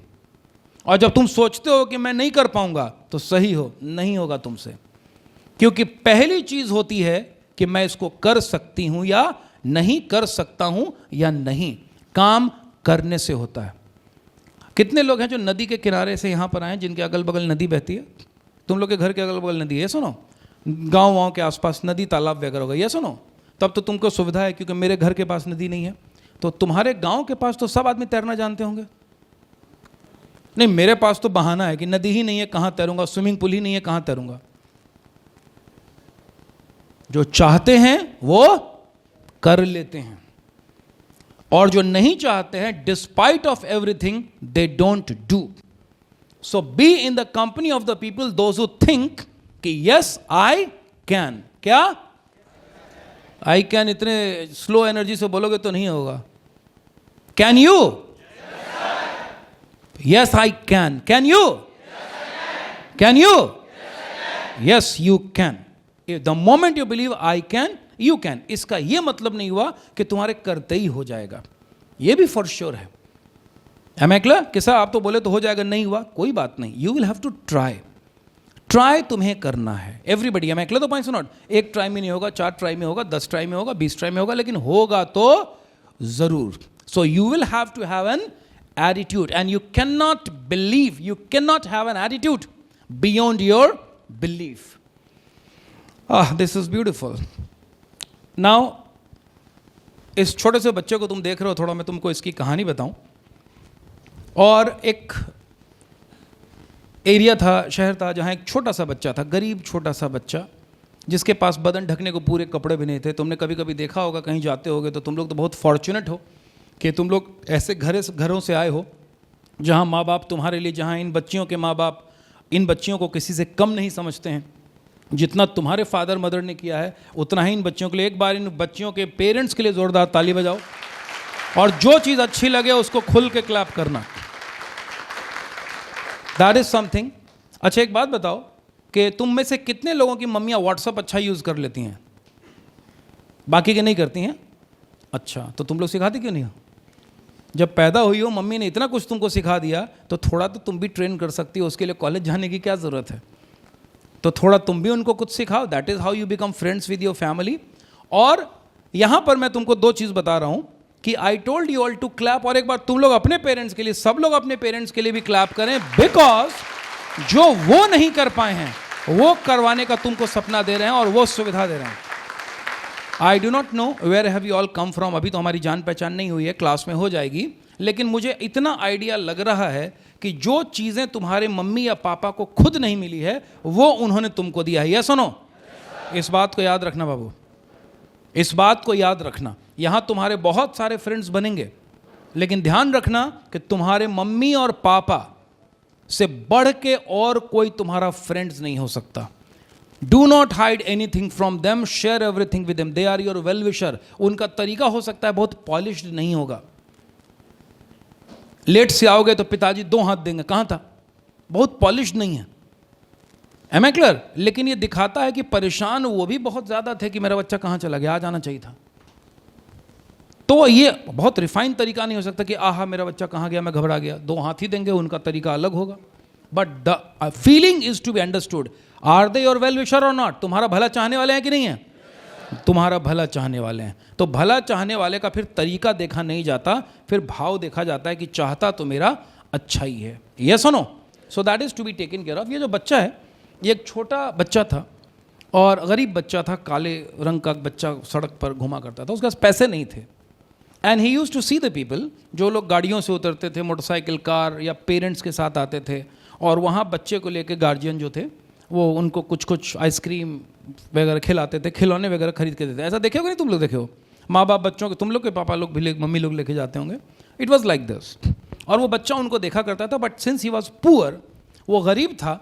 और जब तुम सोचते हो कि मैं नहीं कर पाऊंगा तो सही हो, नहीं होगा तुमसे। क्योंकि पहली चीज होती है कि मैं इसको कर सकती हूं या नहीं कर सकता हूं या नहीं, काम करने से होता है। कितने लोग हैं जो नदी के किनारे से यहां पर आए, जिनके अगल बगल नदी बहती है? तुम लोग के घर के अगल बगल नदी है, सुनो, गांव वाँव के आसपास नदी तालाब वगैरह होगा, ये सुनो, तब तो तुमको सुविधा है। क्योंकि मेरे घर के पास नदी नहीं है, तो तुम्हारे गांव के पास तो सब आदमी तैरना जानते होंगे। नहीं, मेरे पास तो बहाना है कि नदी ही नहीं है, कहां तैरूंगा, स्विमिंग पूल ही नहीं है, कहां तैरूंगा। जो चाहते हैं वो कर लेते हैं। और जो नहीं चाहते हैं, despite of everything they don't do. So be in the company of the people those who think कि यस आई कैन. क्या आई कैन इतने स्लो एनर्जी से बोलोगे तो नहीं होगा. Can you? Yes I can. Can you? Can you? Yes you can. The moment you believe I can, you can. इसका यह मतलब नहीं हुआ कि तुम्हारे करते ही हो जाएगा. यह भी फॉर श्योर है. Am I clear? कि सर आप तो बोले तो हो जाएगा. नहीं हुआ, कोई बात नहीं. You will have to try. Try तुम्हें करना है. एवरीबडी. Am I clear? तो पॉइंट्स नॉट. एक ट्राई में नहीं होगा, 4 ट्राई में होगा, 10 ट्राई में होगा, 20 ट्राई में होगा, लेकिन होगा तो जरूर. So you will have to have an attitude and you can not believe, you can not have an attitude beyond your belief. This is beautiful. Now इस छोटे से बच्चे को तुम देख रहे हो, थोड़ा मैं तुमको इसकी कहानी बताऊं. और एक एरिया था, शहर था, जहां एक छोटा सा बच्चा था, गरीब छोटा सा बच्चा, जिसके पास बदन ढकने को पूरे कपड़े भी नहीं थे. तुमने कभी कभी देखा होगा, कहीं जाते होगे तो तुम लोग तो बहुत फॉर्चुनेट हो कि तुम लोग ऐसे घरों से आए हो जहां माँ बाप तुम्हारे लिए, जहां इन बच्चियों के माँ बाप इन बच्चियों को किसी से कम नहीं समझते हैं. जितना तुम्हारे फादर मदर ने किया है उतना ही इन बच्चियों के लिए. एक बार इन बच्चियों के पेरेंट्स के लिए जोरदार ताली बजाओ और जो चीज़ अच्छी लगे उसको खुल के क्लैप करना. That is something. अच्छा एक बात बताओ कि तुम में से कितने लोगों की मम्मियाँ व्हाट्सअप अच्छा यूज़ कर लेती हैं? बाकी के नहीं करती हैं. अच्छा, तो तुम लोग सिखाते क्यों नहीं हो? जब पैदा हुई हो मम्मी ने इतना कुछ तुमको सिखा दिया तो थोड़ा तो तुम भी ट्रेन कर सकती हो. उसके लिए कॉलेज जाने की क्या ज़रूरत है? तो थोड़ा तुम भी उनको कुछ सिखाओ. That is how you become friends with your family. और यहाँ पर मैं तुमको 2 चीज़ बता रहा हूँ कि I told you all to clap. और एक बार तुम लोग अपने पेरेंट्स के लिए, सब लोग अपने पेरेंट्स के लिए भी क्लैप करें, बिकॉज जो वो नहीं कर पाए हैं वो करवाने का तुमको सपना दे रहे हैं और वो सुविधा दे रहे हैं. I do not know where have you all come from. अभी तो हमारी जान पहचान नहीं हुई है, क्लास में हो जाएगी. लेकिन मुझे इतना आइडिया लग रहा है कि जो चीज़ें तुम्हारे मम्मी या पापा को खुद नहीं मिली है वो उन्होंने तुमको दिया है. ये सुनो, इस बात को याद रखना बाबू, इस बात को याद रखना. यहां तुम्हारे बहुत सारे फ्रेंड्स बनेंगे, लेकिन ध्यान रखना कि तुम्हारे मम्मी और पापा से बढ़ के और कोई तुम्हारा फ्रेंड्स नहीं हो सकता. Do not hide anything from them, share everything with them. They are your well wisher. उनका तरीका हो सकता है बहुत पॉलिश्ड नहीं होगा. लेट से आओगे तो पिताजी 2 हाथ देंगे, कहां था? बहुत पॉलिश्ड नहीं है. Am I clear? लेकिन ये दिखाता है कि परेशान वो भी बहुत ज़्यादा थे कि मेरा बच्चा कहाँ चला गया, आ जाना चाहिए था. तो ये बहुत रिफाइंड तरीका नहीं हो सकता कि आहा मेरा बच्चा कहाँ गया, मैं घबरा गया. 2 हाथ ही देंगे, उनका तरीका अलग होगा. But the feeling is to be understood. Are they your well wisher और नॉट? तुम्हारा भला चाहने वाले हैं कि नहीं है? तुम्हारा भला चाहने वाले हैं. तो भला चाहने वाले का फिर तरीका देखा नहीं जाता, फिर भाव देखा जाता है कि चाहता तो मेरा अच्छा ही है. ये सुनो. So that is to be taken care of. ये जो बच्चा है, ये एक छोटा बच्चा था और गरीब बच्चा था, काले रंग का बच्चा, सड़क पर घुमा करता था. उसके पास पैसे नहीं थे. And he used to see the people, जो लोग गाड़ियों से उतरते थे, मोटरसाइकिल, कार या पेरेंट्स के साथ आते थे, और वहाँ बच्चे को लेके गार्जियन जो थे वो उनको कुछ कुछ आइसक्रीम वगैरह खिलाते थे, खिलौने वगैरह खरीद के देते. ऐसा देखे हो कि नहीं तुम लोग? देखे हो माँ बाप बच्चों के, तुम लोग के पापा लोग भी, मम्मी लोग लेके जाते होंगे. It was like this. और वो बच्चा उनको देखा करता था. But since he was poor, वो गरीब था,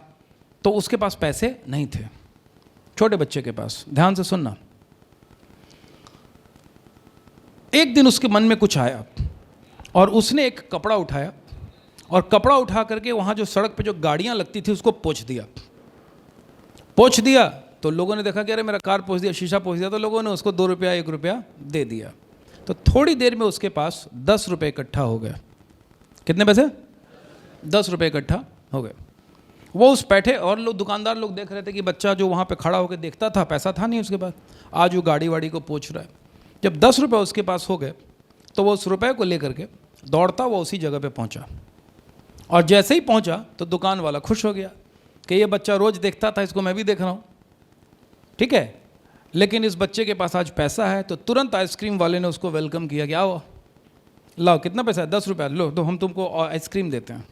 तो उसके पास पैसे नहीं थे. छोटे बच्चे के पास. ध्यान से सुनना. एक दिन उसके मन में कुछ आया और उसने एक कपड़ा उठाया और कपड़ा उठा करके वहाँ जो सड़क पे जो गाड़ियाँ लगती थी उसको पोंछ दिया. पोंछ दिया तो लोगों ने देखा कि अरे मेरा कार पोंछ दिया, शीशा पोंछ दिया. तो लोगों ने उसको 2 रुपया 1 रुपया दे दिया. तो थोड़ी देर में उसके पास 10 रुपये इकट्ठा हो गए. कितने पैसे? 10 रुपये इकट्ठा हो गए. वो उस बैठे और लोग, दुकानदार लोग देख रहे थे कि बच्चा जो वहाँ पे खड़ा होकर देखता था, पैसा था नहीं उसके पास, आज वो गाड़ी वाड़ी को पोंछ रहा है. जब 10 रुपये उसके पास हो गए तो वो उस रुपये को लेकर के दौड़ता वो उसी जगह पे पहुँचा. और जैसे ही पहुँचा तो दुकान वाला खुश हो गया कि ये बच्चा रोज़ देखता था, इसको मैं भी देख रहा हूँ. ठीक है, लेकिन इस बच्चे के पास आज पैसा है. तो तुरंत आइसक्रीम वाले ने उसको वेलकम किया कि आओ, लाओ, कितना पैसा है? 10 रुपये. लो, तो हम तुमको आइसक्रीम देते हैं.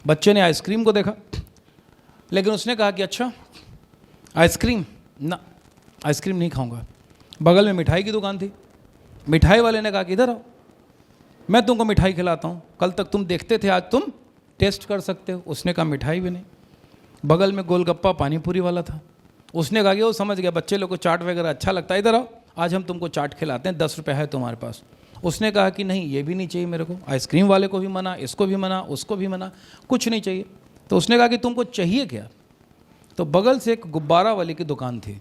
बच्चे ने आइसक्रीम को देखा, लेकिन उसने कहा कि अच्छा आइसक्रीम ना, आइसक्रीम नहीं खाऊंगा. बगल में मिठाई की दुकान थी. मिठाई वाले ने कहा कि इधर आओ, मैं तुमको मिठाई खिलाता हूँ, कल तक तुम देखते थे, आज तुम टेस्ट कर सकते हो। उसने कहा मिठाई भी नहीं। बगल में गोलगप्पा पानीपुरी वाला था, उसने कहा कि वो समझ गया बच्चे लोग को चाट वगैरह अच्छा लगता है, इधर आओ आज हम तुमको चाट खिलाते हैं, 10 रुपये है तुम्हारे पास। उसने कहा कि नहीं ये भी नहीं चाहिए मेरे को, आइसक्रीम वाले को भी मना, इसको भी मना, उसको भी मना, कुछ नहीं चाहिए। तो उसने कहा कि तुमको चाहिए क्या? तो बगल से एक गुब्बारा वाले की दुकान थी।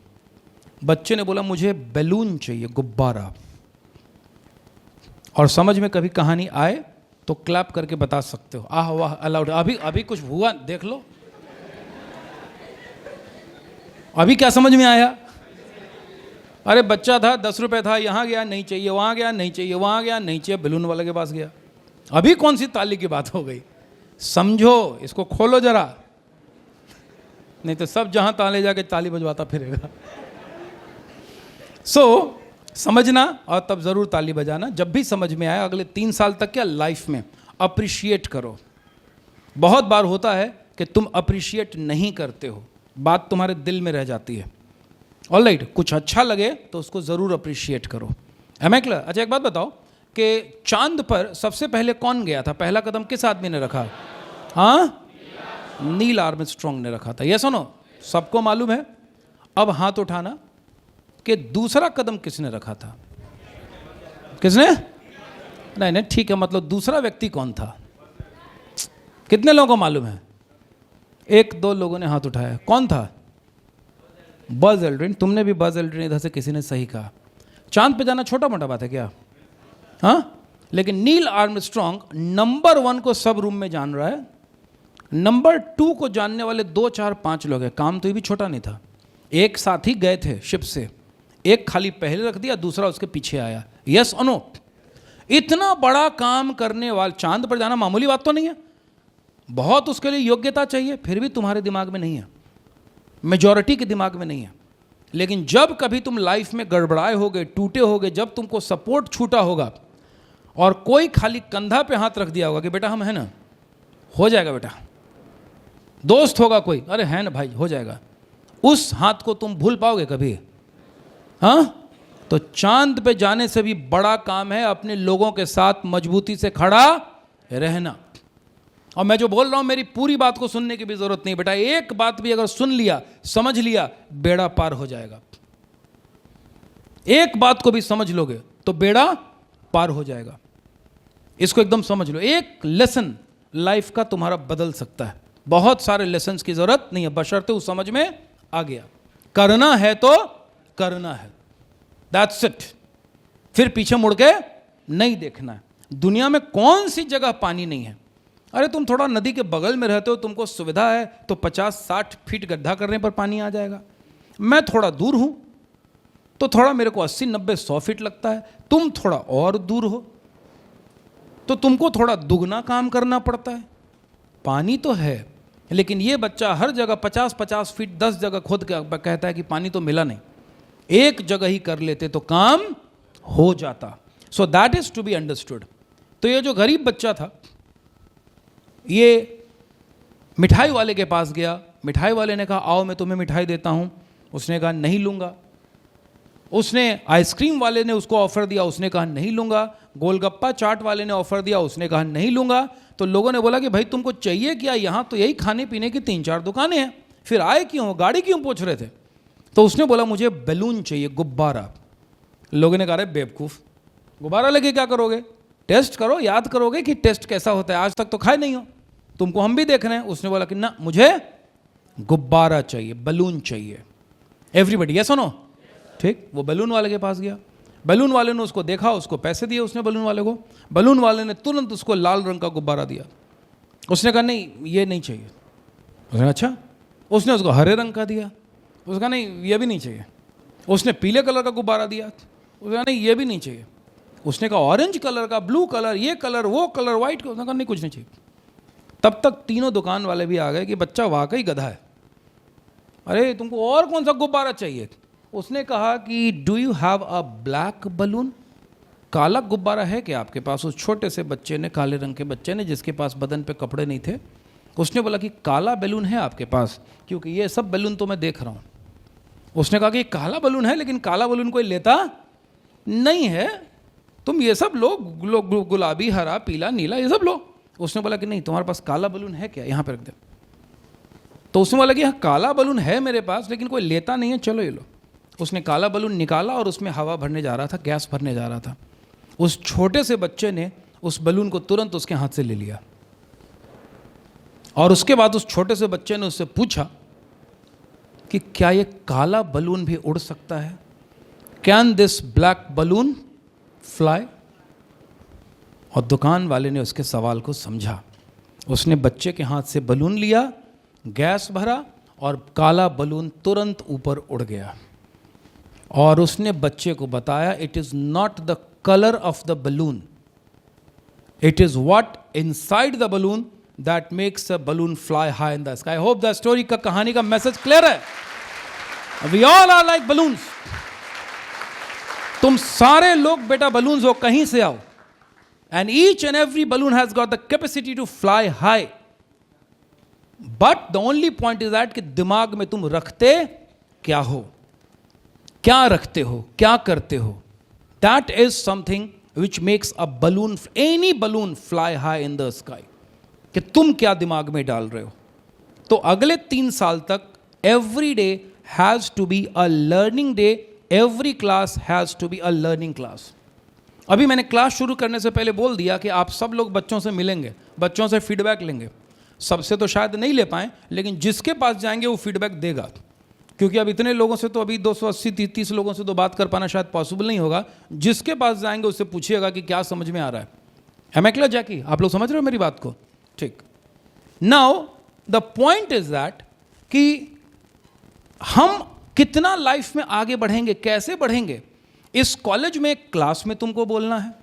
बच्चे ने बोला मुझे बैलून चाहिए, गुब्बारा। और समझ में कभी कहानी आए तो क्लैप करके बता सकते हो, आह वाह अलाउड। अभी कुछ हुआ देख लो, अभी क्या समझ में आया? अरे बच्चा था, 10 रुपए था, यहाँ गया नहीं चाहिए, वहाँ गया नहीं चाहिए, वहाँ गया नहीं चाहिए, बैलून वाले के पास गया। अभी कौन सी ताली की बात हो गई? समझो, इसको खोलो जरा, नहीं तो सब जहां ताले जाके ताली बजवाता फिरेगा। समझना और तब जरूर ताली बजाना जब भी समझ में आए। अगले 3 साल तक क्या लाइफ में अप्रिशिएट करो। बहुत बार होता है कि तुम अप्रिशिएट नहीं करते हो, बात तुम्हारे दिल में रह जाती है। ऑलराइट, कुछ अच्छा लगे तो उसको जरूर अप्रिशिएट करो। Am I clear? अच्छा एक बात बताओ कि चांद पर सबसे पहले कौन गया था? पहला कदम किस आदमी ने रखा? हाँ, नील आर्मस्ट्रॉन्ग ने रखा था। ये सुनो, सबको मालूम है। अब हाथ उठाना कि दूसरा कदम किसने रखा था? किसने? नहीं ठीक है, मतलब दूसरा व्यक्ति कौन था? कितने लोगों को मालूम है? 1-2 लोगों ने हाथ उठाया। कौन था? Buzz Aldrin. तुमने भी बज एल्ड्रिन इधर से किसी ने सही कहा। चांद पे जाना छोटा मोटा बात है क्या? हाँ, लेकिन नील आर्मस्ट्रॉन्ग नंबर 1 को सब रूम में जान रहा है, नंबर 2 को जानने वाले 2, 4, 5 लोग हैं। काम तो ये भी छोटा नहीं था। एक साथ ही गए थे शिप से, एक खाली पहले रख दिया, दूसरा उसके पीछे आया। यस और नो? इतना बड़ा काम करने वाला, चांद पर जाना मामूली बात तो नहीं है, बहुत उसके लिए योग्यता चाहिए। फिर भी तुम्हारे दिमाग में नहीं है, मेजॉरिटी के दिमाग में नहीं है। लेकिन जब कभी तुम लाइफ में गड़बड़ाए होगे, टूटे होगे, जब तुमको सपोर्ट छूटा होगा और कोई खाली कंधा पे हाथ रख दिया होगा कि बेटा हम है ना, हो जाएगा बेटा, दोस्त होगा कोई, अरे है ना भाई हो जाएगा, उस हाथ को तुम भूल पाओगे कभी? हाँ, तो चांद पे जाने से भी बड़ा काम है अपने लोगों के साथ मजबूती से खड़ा रहना। और मैं जो बोल रहा हूं मेरी पूरी बात को सुनने की भी जरूरत नहीं बेटा, एक बात भी अगर सुन लिया, समझ लिया, बेड़ा पार हो जाएगा। एक बात को भी समझ लोगे तो बेड़ा पार हो जाएगा। इसको एकदम समझ लो। एक लेसन लाइफ का तुम्हारा बदल सकता है। बहुत सारे लेसन्स की जरूरत नहीं है, बशर्ते उस समझ में आ गया। करना है तो करना है, दैट्स इट। फिर पीछे मुड़ के नहीं देखना है। दुनिया में कौन सी जगह पानी नहीं है? अरे तुम थोड़ा नदी के बगल में रहते हो, तुमको सुविधा है तो 50-60 फीट गड्ढा करने पर पानी आ जाएगा। मैं थोड़ा दूर हूं तो थोड़ा मेरे को 80-90-100 फीट लगता है। तुम थोड़ा और दूर हो तो तुमको थोड़ा दुगना काम करना पड़ता है। पानी तो है, लेकिन ये बच्चा हर जगह 50-50 फीट 10 जगह खोद के कहता है कि पानी तो मिला नहीं। एक जगह ही कर लेते तो काम हो जाता। So that is to be understood. तो ये जो गरीब बच्चा था, ये मिठाई वाले के पास गया। मिठाई वाले ने कहा आओ मैं तुम्हें मिठाई देता हूं। उसने कहा नहीं लूंगा। उसने आइसक्रीम वाले ने उसको ऑफर दिया, उसने कहा नहीं लूंगा। गोलगप्पा चाट वाले ने ऑफर दिया, उसने कहा नहीं लूंगा। तो लोगों ने बोला कि भाई तुमको चाहिए क्या? यहां तो यही खाने पीने की 3-4 दुकानें हैं, फिर आए क्यों, गाड़ी क्यों पूछ रहे थे? तो उसने बोला मुझे बैलून चाहिए, गुब्बारा। लोगों ने कहा बेवकूफ, गुब्बारा लेके क्या करोगे? टेस्ट करो, याद करोगे कि टेस्ट कैसा होता है, आज तक तो खाए नहीं हो, तुमको हम भी देख रहे हैं। उसने बोला कि ना, मुझे गुब्बारा चाहिए, बैलून चाहिए। एवरीबडी यस और नो? ठीक, वो बैलून वाले के पास गया। बैलून वाले ने उसको देखा, उसको पैसे दिए उसने बैलून वाले को। बैलून वाले ने तुरंत उसको लाल रंग का गुब्बारा दिया। उसने कहा नहीं ये नहीं चाहिए। उसने कहा अच्छा। उसने उसको हरे रंग का दिया। उसने कहा नहीं ये भी नहीं चाहिए। उसने पीले कलर का गुब्बारा दिया। उसने कहा नहीं ये भी नहीं चाहिए। उसने कहा ऑरेंज कलर का, ब्लू कलर, ये कलर, वो कलर, व्हाइट। उसने कहा नहीं कुछ नहीं चाहिए। तब तक तीनों दुकान वाले भी आ गए कि बच्चा वाकई गधा है। अरे तुमको और कौन सा गुब्बारा चाहिए? उसने कहा कि do you have a black balloon? काला गुब्बारा है क्या आपके पास? उस छोटे से बच्चे ने, काले रंग के बच्चे ने, जिसके पास बदन पे कपड़े नहीं थे, उसने बोला कि काला बैलून है आपके पास? क्योंकि ये सब बैलून तो मैं देख रहा हूँ। उसने कहा कि काला बैलून है, लेकिन काला बैलून कोई लेता नहीं है, तुम ये सब लो, गुलाबी, हरा, पीला, नीला, ये सब लो। उसने बोला कि नहीं, तुम्हारे पास काला बलून है क्या, यहाँ पे रख दे। तो उसने बोला कि हाँ काला बलून है मेरे पास, लेकिन कोई लेता नहीं है, चलो ये लो। उसने काला बलून निकाला और उसमें हवा भरने जा रहा था, गैस भरने जा रहा था। उस छोटे से बच्चे ने उस बलून को तुरंत उसके हाथ से ले लिया, और उसके बाद उस छोटे से बच्चे ने उससे पूछा कि क्या ये काला बलून भी उड़ सकता है? Can this black balloon fly? और दुकान वाले ने उसके सवाल को समझा। उसने बच्चे के हाथ से बलून लिया, गैस भरा, और काला बलून तुरंत ऊपर उड़ गया। और उसने बच्चे को बताया, it is not the colour of the balloon, it is what inside the balloon that makes a balloon fly high in the sky. I hope the story का, कहानी का मैसेज क्लियर है। We all are like balloons. तुम सारे लोग बेटा balloons हो, कहीं से आओ, and each and every balloon has got the capacity to fly high, but the only point is that कि दिमाग में तुम रखते क्या हो, क्या रखते हो, क्या करते हो। That is something which makes a balloon, any balloon fly high in the sky, कि तुम क्या दिमाग में डाल रहे हो। तो अगले 3 साल तक every day has to be a learning day, every class has to be a learning class. अभी मैंने क्लास शुरू करने से पहले बोल दिया कि आप सब लोग बच्चों से मिलेंगे, बच्चों से फीडबैक लेंगे। सबसे तो शायद नहीं ले पाएं, लेकिन जिसके पास जाएंगे वो फीडबैक देगा, क्योंकि अब इतने लोगों से तो अभी 280-30 लोगों से तो बात कर पाना शायद पॉसिबल नहीं होगा। जिसके पास जाएंगे उससे पूछिएगा कि क्या समझ में आ रहा है। एम आई क्लियर जैकी? आप लोग समझ रहे हो मेरी बात को? ठीक। Now the point is that कि हम कितना लाइफ में आगे बढ़ेंगे, कैसे बढ़ेंगे। इस कॉलेज में क्लास में तुमको बोलना है,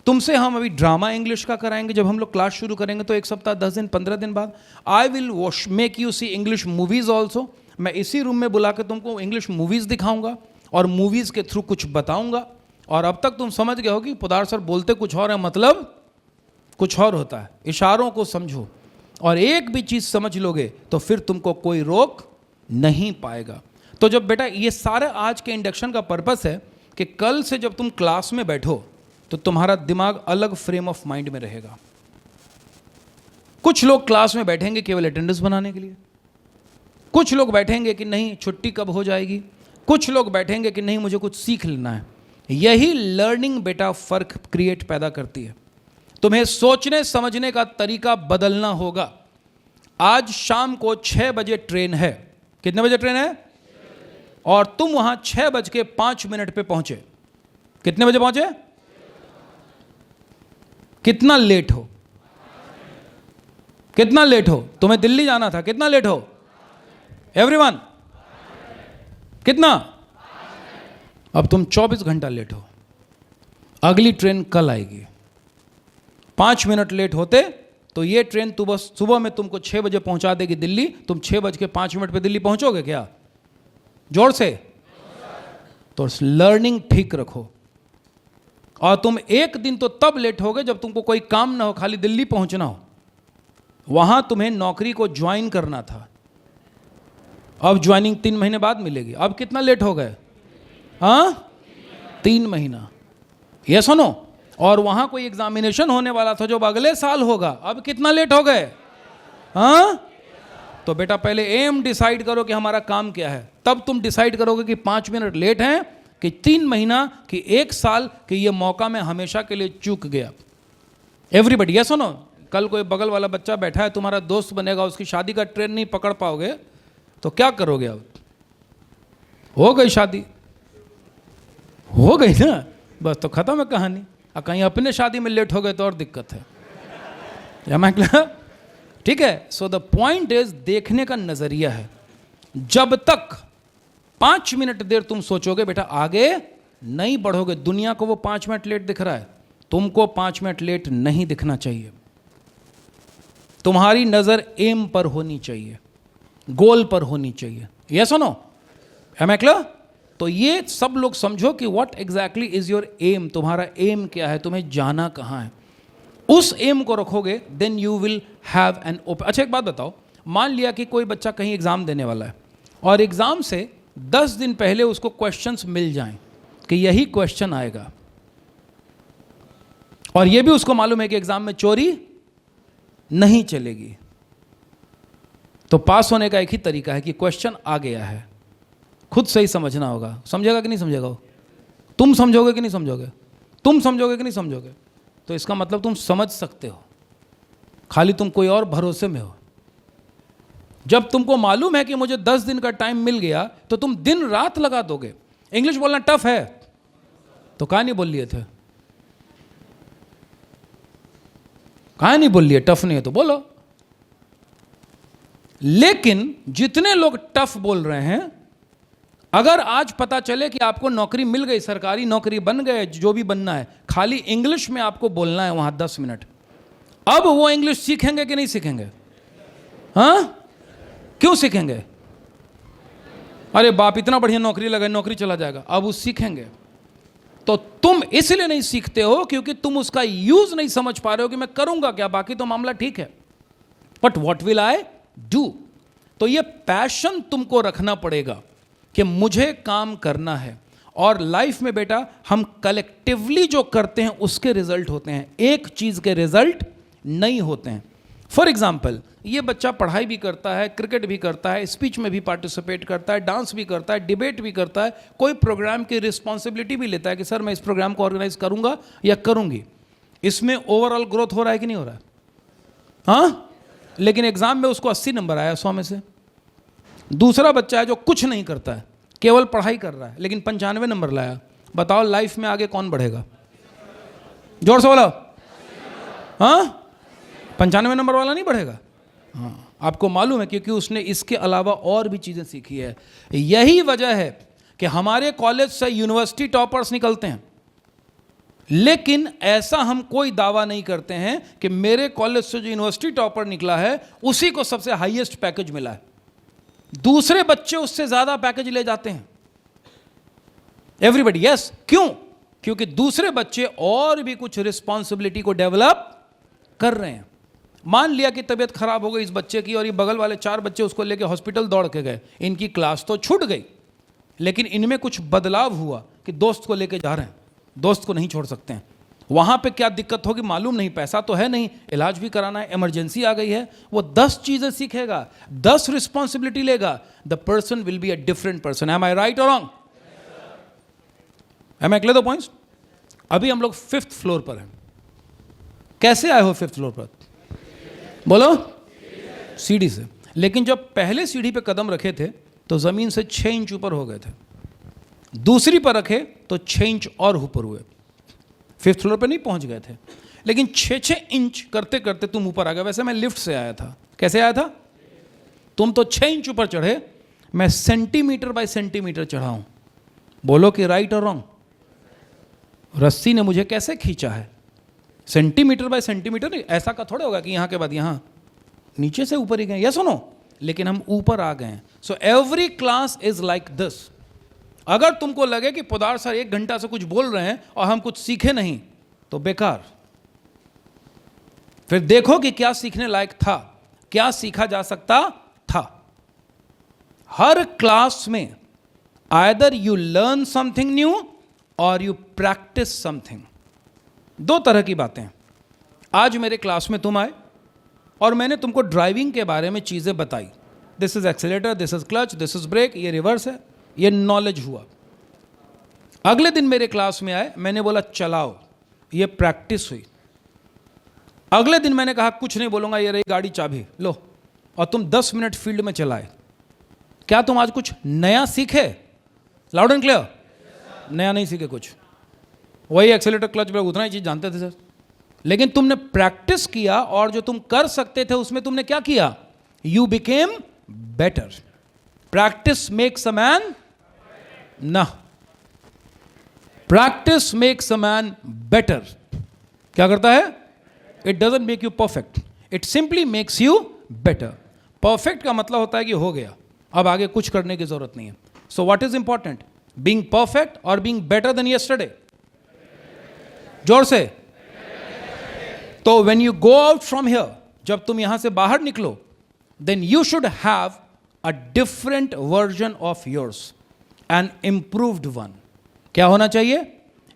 तुमसे हम अभी ड्रामा इंग्लिश का कराएंगे। जब हम लोग क्लास शुरू करेंगे तो 1 सप्ताह, 10 दिन, 15 दिन बाद I will make you see English movies also. मैं इसी रूम में बुला के तुमको इंग्लिश मूवीज दिखाऊंगा और मूवीज के थ्रू कुछ बताऊंगा। और अब तक तुम समझ गए हो कि पोदार सर बोलते कुछ और है, मतलब कुछ और होता है। इशारों को समझो, और एक भी चीज समझ लोगे तो फिर तुमको कोई रोक नहीं पाएगा। तो जब बेटा ये सारे आज के इंडक्शन का पर्पस है कि कल से जब तुम क्लास में बैठो तो तुम्हारा दिमाग अलग फ्रेम ऑफ माइंड में रहेगा। कुछ लोग क्लास में बैठेंगे केवल अटेंडेंस बनाने के लिए, कुछ लोग बैठेंगे कि नहीं छुट्टी कब हो जाएगी, कुछ लोग बैठेंगे कि नहीं मुझे कुछ सीख लेना है। यही लर्निंग बेटा फर्क क्रिएट पैदा करती है। तुम्हें सोचने समझने का तरीका बदलना होगा। आज शाम को 6 बजे ट्रेन है। कितने बजे ट्रेन है? और तुम वहां 6:05 पे पहुंचे। कितने बजे पहुंचे? कितना लेट हो? कितना लेट हो? तुम्हें दिल्ली जाना था, कितना लेट हो एवरीवन? कितना? अब तुम 24 घंटा लेट हो। अगली ट्रेन कल आएगी। 5 मिनट लेट होते तो ये ट्रेन सुबह में तुमको 6 बजे पहुंचा देगी दिल्ली। तुम 6:05 पे दिल्ली पहुंचोगे क्या? जोर से। तो लर्निंग ठीक रखो। और तुम एक दिन तो तब लेट होगे जब तुमको कोई काम ना हो, खाली दिल्ली पहुंचना हो। वहां तुम्हें नौकरी को ज्वाइन करना था, अब ज्वाइनिंग 3 महीने बाद मिलेगी। अब कितना लेट हो गए? हाँ, 3 महीना। ये सुनो, और वहां कोई एग्जामिनेशन होने वाला था जो अगले साल होगा। अब कितना लेट हो गए? हाँ। तो बेटा पहले एम डिसाइड करो कि हमारा काम क्या है, तब तुम डिसाइड करोगे कि 5 मिनट लेट हैं कि 3 महीना कि 1 साल कि ये मौका मैं हमेशा के लिए चूक गया। एवरीबडी, ये सुनो, कल कोई बगल वाला बच्चा बैठा है, तुम्हारा दोस्त बनेगा, उसकी शादी का ट्रेन नहीं पकड़ पाओगे तो क्या करोगे? अब हो गई शादी, हो गई ना, बस तो खत्म है कहानी। और कहीं अपने शादी में लेट हो गए तो और दिक्कत है। ठीक है। सो द पॉइंट इज, देखने का नजरिया है। जब तक 5 मिनट देर तुम सोचोगे बेटा आगे नहीं बढ़ोगे। दुनिया को वो 5 मिनट लेट दिख रहा है, तुमको 5 मिनट लेट नहीं दिखना चाहिए। तुम्हारी नजर एम पर होनी चाहिए, गोल पर होनी चाहिए। यस और नो? M I clear? तो ये सब लोग समझो कि what exactly is your aim. तुम्हारा एम क्या है, तुम्हें जाना कहाँ है, उस एम को रखोगे, then you will have an open. अच्छा एक बात बताओ, मान लिया कि कोई बच्चा कहीं एग्जाम देने वाला है और एग्जाम से 10 दिन पहले उसको क्वेश्चंस मिल जाएं कि यही क्वेश्चन आएगा, और यह भी उसको मालूम है कि एग्जाम में चोरी नहीं चलेगी। तो पास होने का एक ही तरीका है कि क्वेश्चन आ गया है, खुद से ही समझना होगा। समझेगा कि नहीं समझेगा वो? तुम समझोगे कि नहीं समझोगे? तुम समझोगे कि नहीं समझोगे? तो इसका मतलब तुम समझ सकते हो, खाली तुम कोई और भरोसे में हो। जब तुमको मालूम है कि मुझे 10 दिन का टाइम मिल गया तो तुम दिन रात लगा दोगे। इंग्लिश बोलना टफ है तो कहाँ नहीं बोल लिए थे? कहाँ नहीं बोल लिए? टफ नहीं है तो बोलो। लेकिन जितने लोग टफ बोल रहे हैं, अगर आज पता चले कि आपको नौकरी मिल गई, सरकारी नौकरी बन गए, जो भी बनना है, खाली इंग्लिश में आपको बोलना है वहां 10 मिनट, अब वो इंग्लिश सीखेंगे कि नहीं सीखेंगे? हाँ, क्यों सीखेंगे? अरे बाप, इतना बढ़िया नौकरी लगा, नौकरी चला जाएगा। अब वो सीखेंगे। तो तुम इसलिए नहीं सीखते हो क्योंकि तुम उसका यूज नहीं समझ पा रहे हो कि मैं करूंगा क्या। बाकी तो मामला ठीक है, but what will I do? तो ये पैशन तुमको रखना पड़ेगा कि मुझे काम करना है। और लाइफ में बेटा, हम कलेक्टिवली जो करते हैं उसके रिजल्ट होते हैं, एक चीज के रिजल्ट नहीं होते हैं। फॉर एग्जाम्पल, ये बच्चा पढ़ाई भी करता है, क्रिकेट भी करता है, स्पीच में भी पार्टिसिपेट करता है, डांस भी करता है, डिबेट भी करता है, कोई प्रोग्राम की रिस्पॉन्सिबिलिटी भी लेता है कि सर मैं इस प्रोग्राम को ऑर्गेनाइज करूंगा या करूंगी। इसमें ओवरऑल ग्रोथ हो रहा है कि नहीं हो रहा है? हाँ, लेकिन एग्जाम में उसको 80 नंबर आया 100 में से। दूसरा बच्चा है जो कुछ नहीं करता है, केवल पढ़ाई कर रहा है, लेकिन 95 नंबर लाया। बताओ लाइफ में आगे कौन बढ़ेगा? जोर से बोलो। हाँ, 95 नंबर वाला नहीं बढ़ेगा। हाँ, आपको मालूम है क्योंकि उसने इसके अलावा और भी चीजें सीखी है। यही वजह है कि हमारे कॉलेज से यूनिवर्सिटी टॉपर्स निकलते हैं, लेकिन ऐसा हम कोई दावा नहीं करते हैं कि मेरे कॉलेज से जो यूनिवर्सिटी टॉपर निकला है उसी को सबसे हाईएस्ट पैकेज मिला है। दूसरे बच्चे उससे ज्यादा पैकेज ले जाते हैं। Everybody yes. क्यों? क्योंकि दूसरे बच्चे और भी कुछ रिस्पॉन्सिबिलिटी को डेवलप कर रहे हैं। मान लिया कि तबीयत खराब हो गई इस बच्चे की और ये बगल वाले 4 बच्चे उसको लेके हॉस्पिटल दौड़ के गए। इनकी क्लास तो छूट गई, लेकिन इनमें कुछ बदलाव हुआ कि दोस्त को लेके जा रहे हैं, दोस्त को नहीं छोड़ सकते हैं। वहां पे क्या दिक्कत होगी मालूम नहीं, पैसा तो है नहीं, इलाज भी कराना है, इमरजेंसी आ गई है। वो 10 चीजें सीखेगा, 10 रिस्पॉन्सिबिलिटी लेगा। The person will be a different person. Am I right और wrong? Am I clear the points? अभी हम लोग 5th फ्लोर पर हैं। कैसे आए हो 5th फ्लोर पर? बोलो। सीढ़ी से। लेकिन जब पहले सीढ़ी पे कदम रखे थे तो जमीन से 6 इंच ऊपर हो गए थे, दूसरी पर रखे तो 6 इंच और ऊपर हुए। 5th फ्लोर पे नहीं पहुंच गए थे, लेकिन 6-6 इंच करते करते तुम ऊपर आ गए। वैसे मैं लिफ्ट से आया था। कैसे आया था? तुम तो 6 इंच ऊपर चढ़े, मैं सेंटीमीटर बाय सेंटीमीटर चढ़ा हूं। बोलो कि राइट और रॉन्ग? रस्सी ने मुझे कैसे खींचा है? Centimetre bye centimetre. ऐसा का थोड़ा होगा कि यहां के बाद यहां, नीचे से ऊपर ही गए। यस और नो? लेकिन हम ऊपर आ गए। So every class is like this. अगर तुमको लगे कि पोदार सर 1 घंटा से कुछ बोल रहे हैं और हम कुछ सीखे नहीं, तो बेकार। फिर देखो कि क्या सीखने लायक था, क्या सीखा जा सकता था। हर क्लास में either you learn something new और यू प्रैक्टिस समथिंग। 2 तरह की बातें। आज मेरे क्लास में तुम आए और मैंने तुमको ड्राइविंग के बारे में चीजें बताई। This is accelerator, this is clutch, this is brake, ये रिवर्स है, ये नॉलेज हुआ। अगले दिन मेरे क्लास में आए, मैंने बोला चलाओ, ये प्रैक्टिस हुई। अगले दिन मैंने कहा कुछ नहीं बोलूंगा, ये रही गाड़ी चाबी लो, और तुम 10 मिनट फील्ड में चलाए। क्या तुम आज कुछ नया सीखे? Loud and clear. नया नहीं सीखे कुछ, वही एक्सीलेटर क्लच ब्रेक उतना ही चीज जानते थे सर। लेकिन तुमने प्रैक्टिस किया और जो तुम कर सकते थे उसमें तुमने क्या किया? You became better. Practice makes a man ना, practice makes a man better. क्या करता है? It doesn't make you perfect, it simply makes you better. Perfect का मतलब होता है कि हो गया, अब आगे कुछ करने की जरूरत नहीं है। So what is important, being perfect और बीइंग बेटर देन यस्टरडे? जोर से। तो when you go out from here, जब तुम यहां से बाहर निकलो, then you should have a different version of yours, an improved one. क्या होना चाहिए?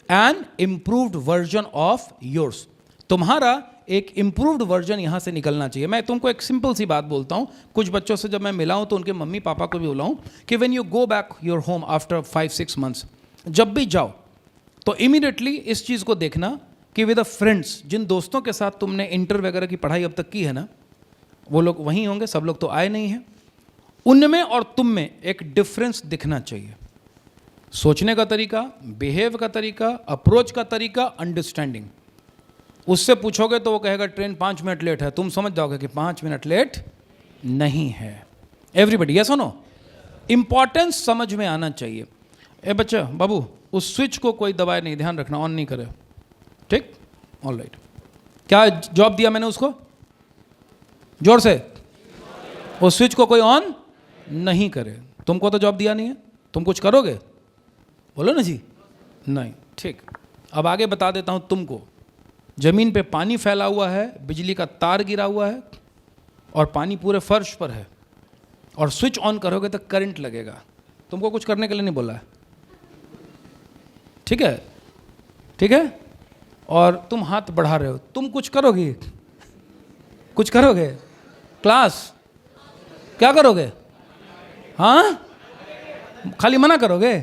An improved version of yours. तुम्हारा एक इम्प्रूव्ड वर्जन यहां से निकलना चाहिए। मैं तुमको एक सिंपल सी बात बोलता हूं, कुछ बच्चों से जब मैं मिला हूं तो उनके मम्मी पापा को भी बोला हूं कि when you go back your home after 5-6 months, जब भी जाओ तो इमीडिएटली इस चीज़ को देखना कि विद द फ्रेंड्स, जिन दोस्तों के साथ तुमने इंटर वगैरह की पढ़ाई अब तक की है ना, वो लोग वहीं होंगे, सब लोग तो आए नहीं हैं। उनमें और तुम में एक डिफरेंस दिखना चाहिए। सोचने का तरीका, बिहेव का तरीका, अप्रोच का तरीका, अंडरस्टैंडिंग। उससे पूछोगे तो वो कहेगा ट्रेन 5 मिनट लेट है, तुम समझ जाओगे कि 5 मिनट लेट नहीं है। एवरीबॉडी यस और नो? इंपॉर्टेंस समझ में आना चाहिए। ए बच्चा बाबू, उस स्विच को कोई दबाए नहीं, ध्यान रखना, ऑन नहीं करे, ठीक? All right. क्या जॉब दिया मैंने उसको? जोर से। उस स्विच को कोई ऑन नहीं करे। तुमको तो जॉब दिया नहीं है, तुम कुछ करोगे? बोलो ना जी। नहीं, ठीक। अब आगे बता देता हूं तुमको। जमीन पे पानी फैला हुआ है, बिजली का तार गिरा हुआ है और पानी पूरे फर्श पर है, और स्विच ऑन करोगे तो करंट लगेगा। तुमको कुछ करने के लिए नहीं बोला है, ठीक है? ठीक है? और तुम हाथ बढ़ा रहे हो, तुम कुछ करोगे? कुछ करोगे? क्लास क्या करोगे? हाँ, खाली मना करोगे?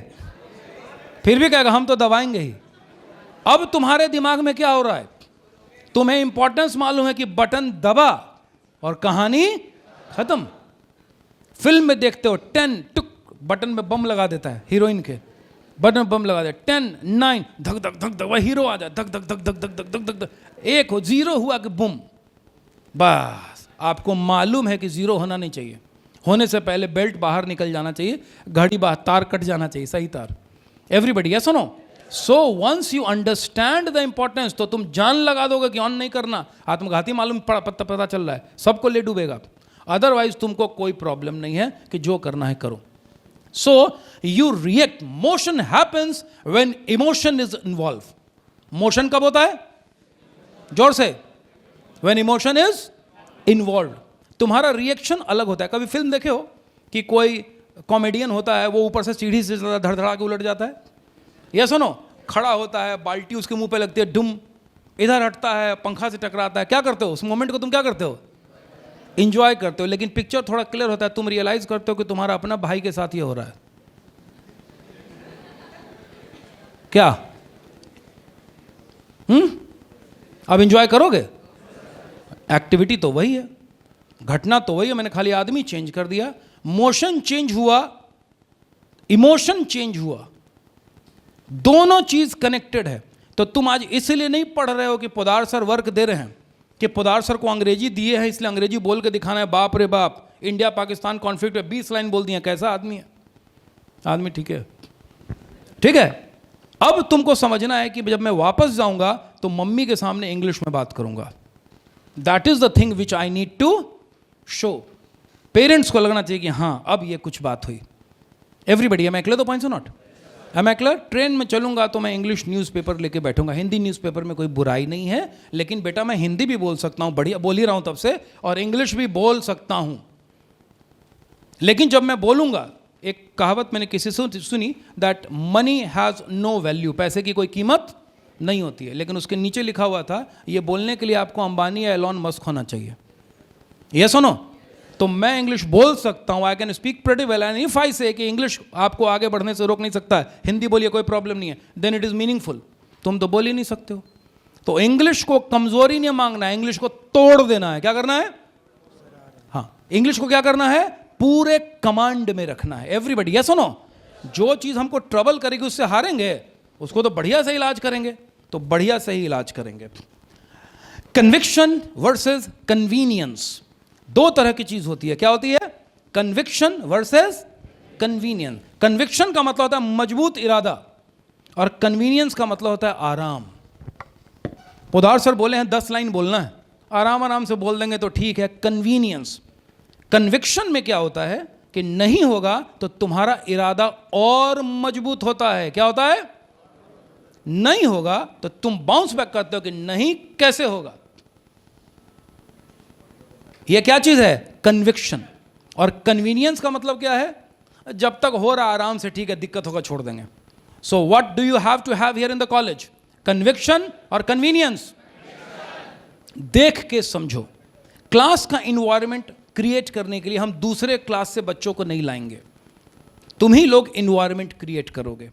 फिर भी कहेगा हम तो दबाएंगे ही। अब तुम्हारे दिमाग में क्या हो रहा है? तुम्हें इंपॉर्टेंस मालूम है कि बटन दबा और कहानी खत्म। फिल्म में देखते हो 10 टुक, बटन में बम लगा देता है, हीरोइन के बटन में बम लगा दे, 10 9 धक धक धक धक, वह हीरो आ जाए, धक धक धक धक धक धक धक धक, एक हो, 0 हुआ कि बुम। बस आपको मालूम है कि 0 होना नहीं चाहिए, होने से पहले बेल्ट बाहर निकल जाना चाहिए, घड़ी बाहर, तार कट जाना चाहिए, सही तार। एवरीबडी यस और no? So once you understand the importance, तो तुम जान लगा दोगे कि ऑन नहीं करना, आत्मघाती मालूम पता चल रहा है, सबको ले डूबेगा। अदरवाइज तुमको कोई प्रॉब्लम नहीं है कि जो करना है करो। So you react, motion happens when emotion is involve. Motion कब होता है? जोर से। व्हेन इमोशन इज इन्वॉल्व, तुम्हारा रिएक्शन अलग होता है। कभी फिल्म देखे हो कि कोई कॉमेडियन होता है, वो ऊपर से सीढ़ी से धड़धड़ा के उलट जाता है? ये सुनो, खड़ा होता है, बाल्टी उसके मुंह पे लगती है, डुम, इधर हटता है, पंखा से टकराता है। क्या करते हो उस मोमेंट को? तुम क्या करते हो? इंजॉय करते हो। लेकिन पिक्चर थोड़ा क्लियर होता है, तुम रियलाइज करते हो कि तुम्हारा अपना भाई के साथ ये हो रहा है। क्या अब इंजॉय करोगे? एक्टिविटी तो वही है, घटना तो वही है, मैंने खाली आदमी चेंज कर दिया, मोशन चेंज हुआ, इमोशन चेंज हुआ, दोनों चीज कनेक्टेड है। तो तुम आज इसलिए नहीं पढ़ रहे हो कि पोदार सर वर्क दे रहे हैं कि पोदार सर को अंग्रेजी दिए है इसलिए अंग्रेजी बोल के दिखाना है। बाप रे बाप, इंडिया पाकिस्तान कॉन्फ्लिक्ट में 20 लाइन बोल दिया, कैसा आदमी है? आदमी ठीक है, ठीक है। अब तुमको समझना है कि जब मैं वापस जाऊंगा तो मम्मी के सामने इंग्लिश में बात करूंगा। That is the thing which I need to show. Parents को लगना चाहिए कि हां अब ये कुछ बात हुई। Everybody, am I clear the points और not? Am I clear? Train में चलूंगा तो मैं इंग्लिश न्यूज़पेपर लेके बैठूंगा। हिंदी न्यूज़पेपर में कोई बुराई नहीं है, लेकिन बेटा मैं हिंदी भी बोल सकता हूं, बढ़िया बोल ही रहा हूं तब से, और इंग्लिश भी बोल सकता हूं। लेकिन जब मैं बोलूंगा, एक कहावत मैंने किसी से सुनी, that money has no value, पैसे की कोई कीमत नहीं होती है। लेकिन उसके नीचे लिखा हुआ था, ये बोलने के लिए आपको अंबानी या एलॉन मस्क होना चाहिए। ये सुनो, तो मैं इंग्लिश बोल सकता हूं, I can speak pretty well, and if I से कि इंग्लिश आपको आगे बढ़ने से रोक नहीं सकता है, हिंदी बोलिए कोई प्रॉब्लम नहीं है, देन इट इज मीनिंगफुल। तुम तो बोल ही नहीं सकते हो। तो इंग्लिश को कमजोरी नहीं मांगना है, इंग्लिश को तोड़ देना है। क्या करना है? हाँ, इंग्लिश को क्या करना है? पूरे कमांड में रखना है। एवरीबडी यस और नो? जो चीज हमको ट्रबल करेगी उससे हारेंगे, उसको तो बढ़िया से इलाज करेंगे, तो बढ़िया से ही इलाज करेंगे। कन्विक्शन वर्सेस कन्वीनियंस, दो तरह की चीज होती है। क्या होती है? Conviction versus convenience. कन्विक्शन का मतलब होता है मजबूत इरादा, और कन्वीनियंस का मतलब होता है आराम। पोदार सर बोले हैं 10 लाइन बोलना है, आराम आराम से बोल देंगे तो ठीक है। कन्वीनियंस। कन्विक्शन में क्या होता है कि नहीं होगा तो तुम्हारा इरादा और मजबूत होता है। क्या होता है? नहीं होगा तो तुम बाउंस बैक करते हो कि नहीं, कैसे होगा। यह क्या चीज है? कन्विक्शन। और कन्वीनियंस का मतलब क्या है? जब तक हो रहा आराम से ठीक है, दिक्कत होगा छोड़ देंगे। So what do you have to have here in the college? Conviction और कन्वीनियंस. देख के समझो. क्लास का इन्वायरमेंट क्रिएट करने के लिए हम दूसरे क्लास से बच्चों को नहीं लाएंगे, तुम ही लोग इन्वायरमेंट क्रिएट करोगे.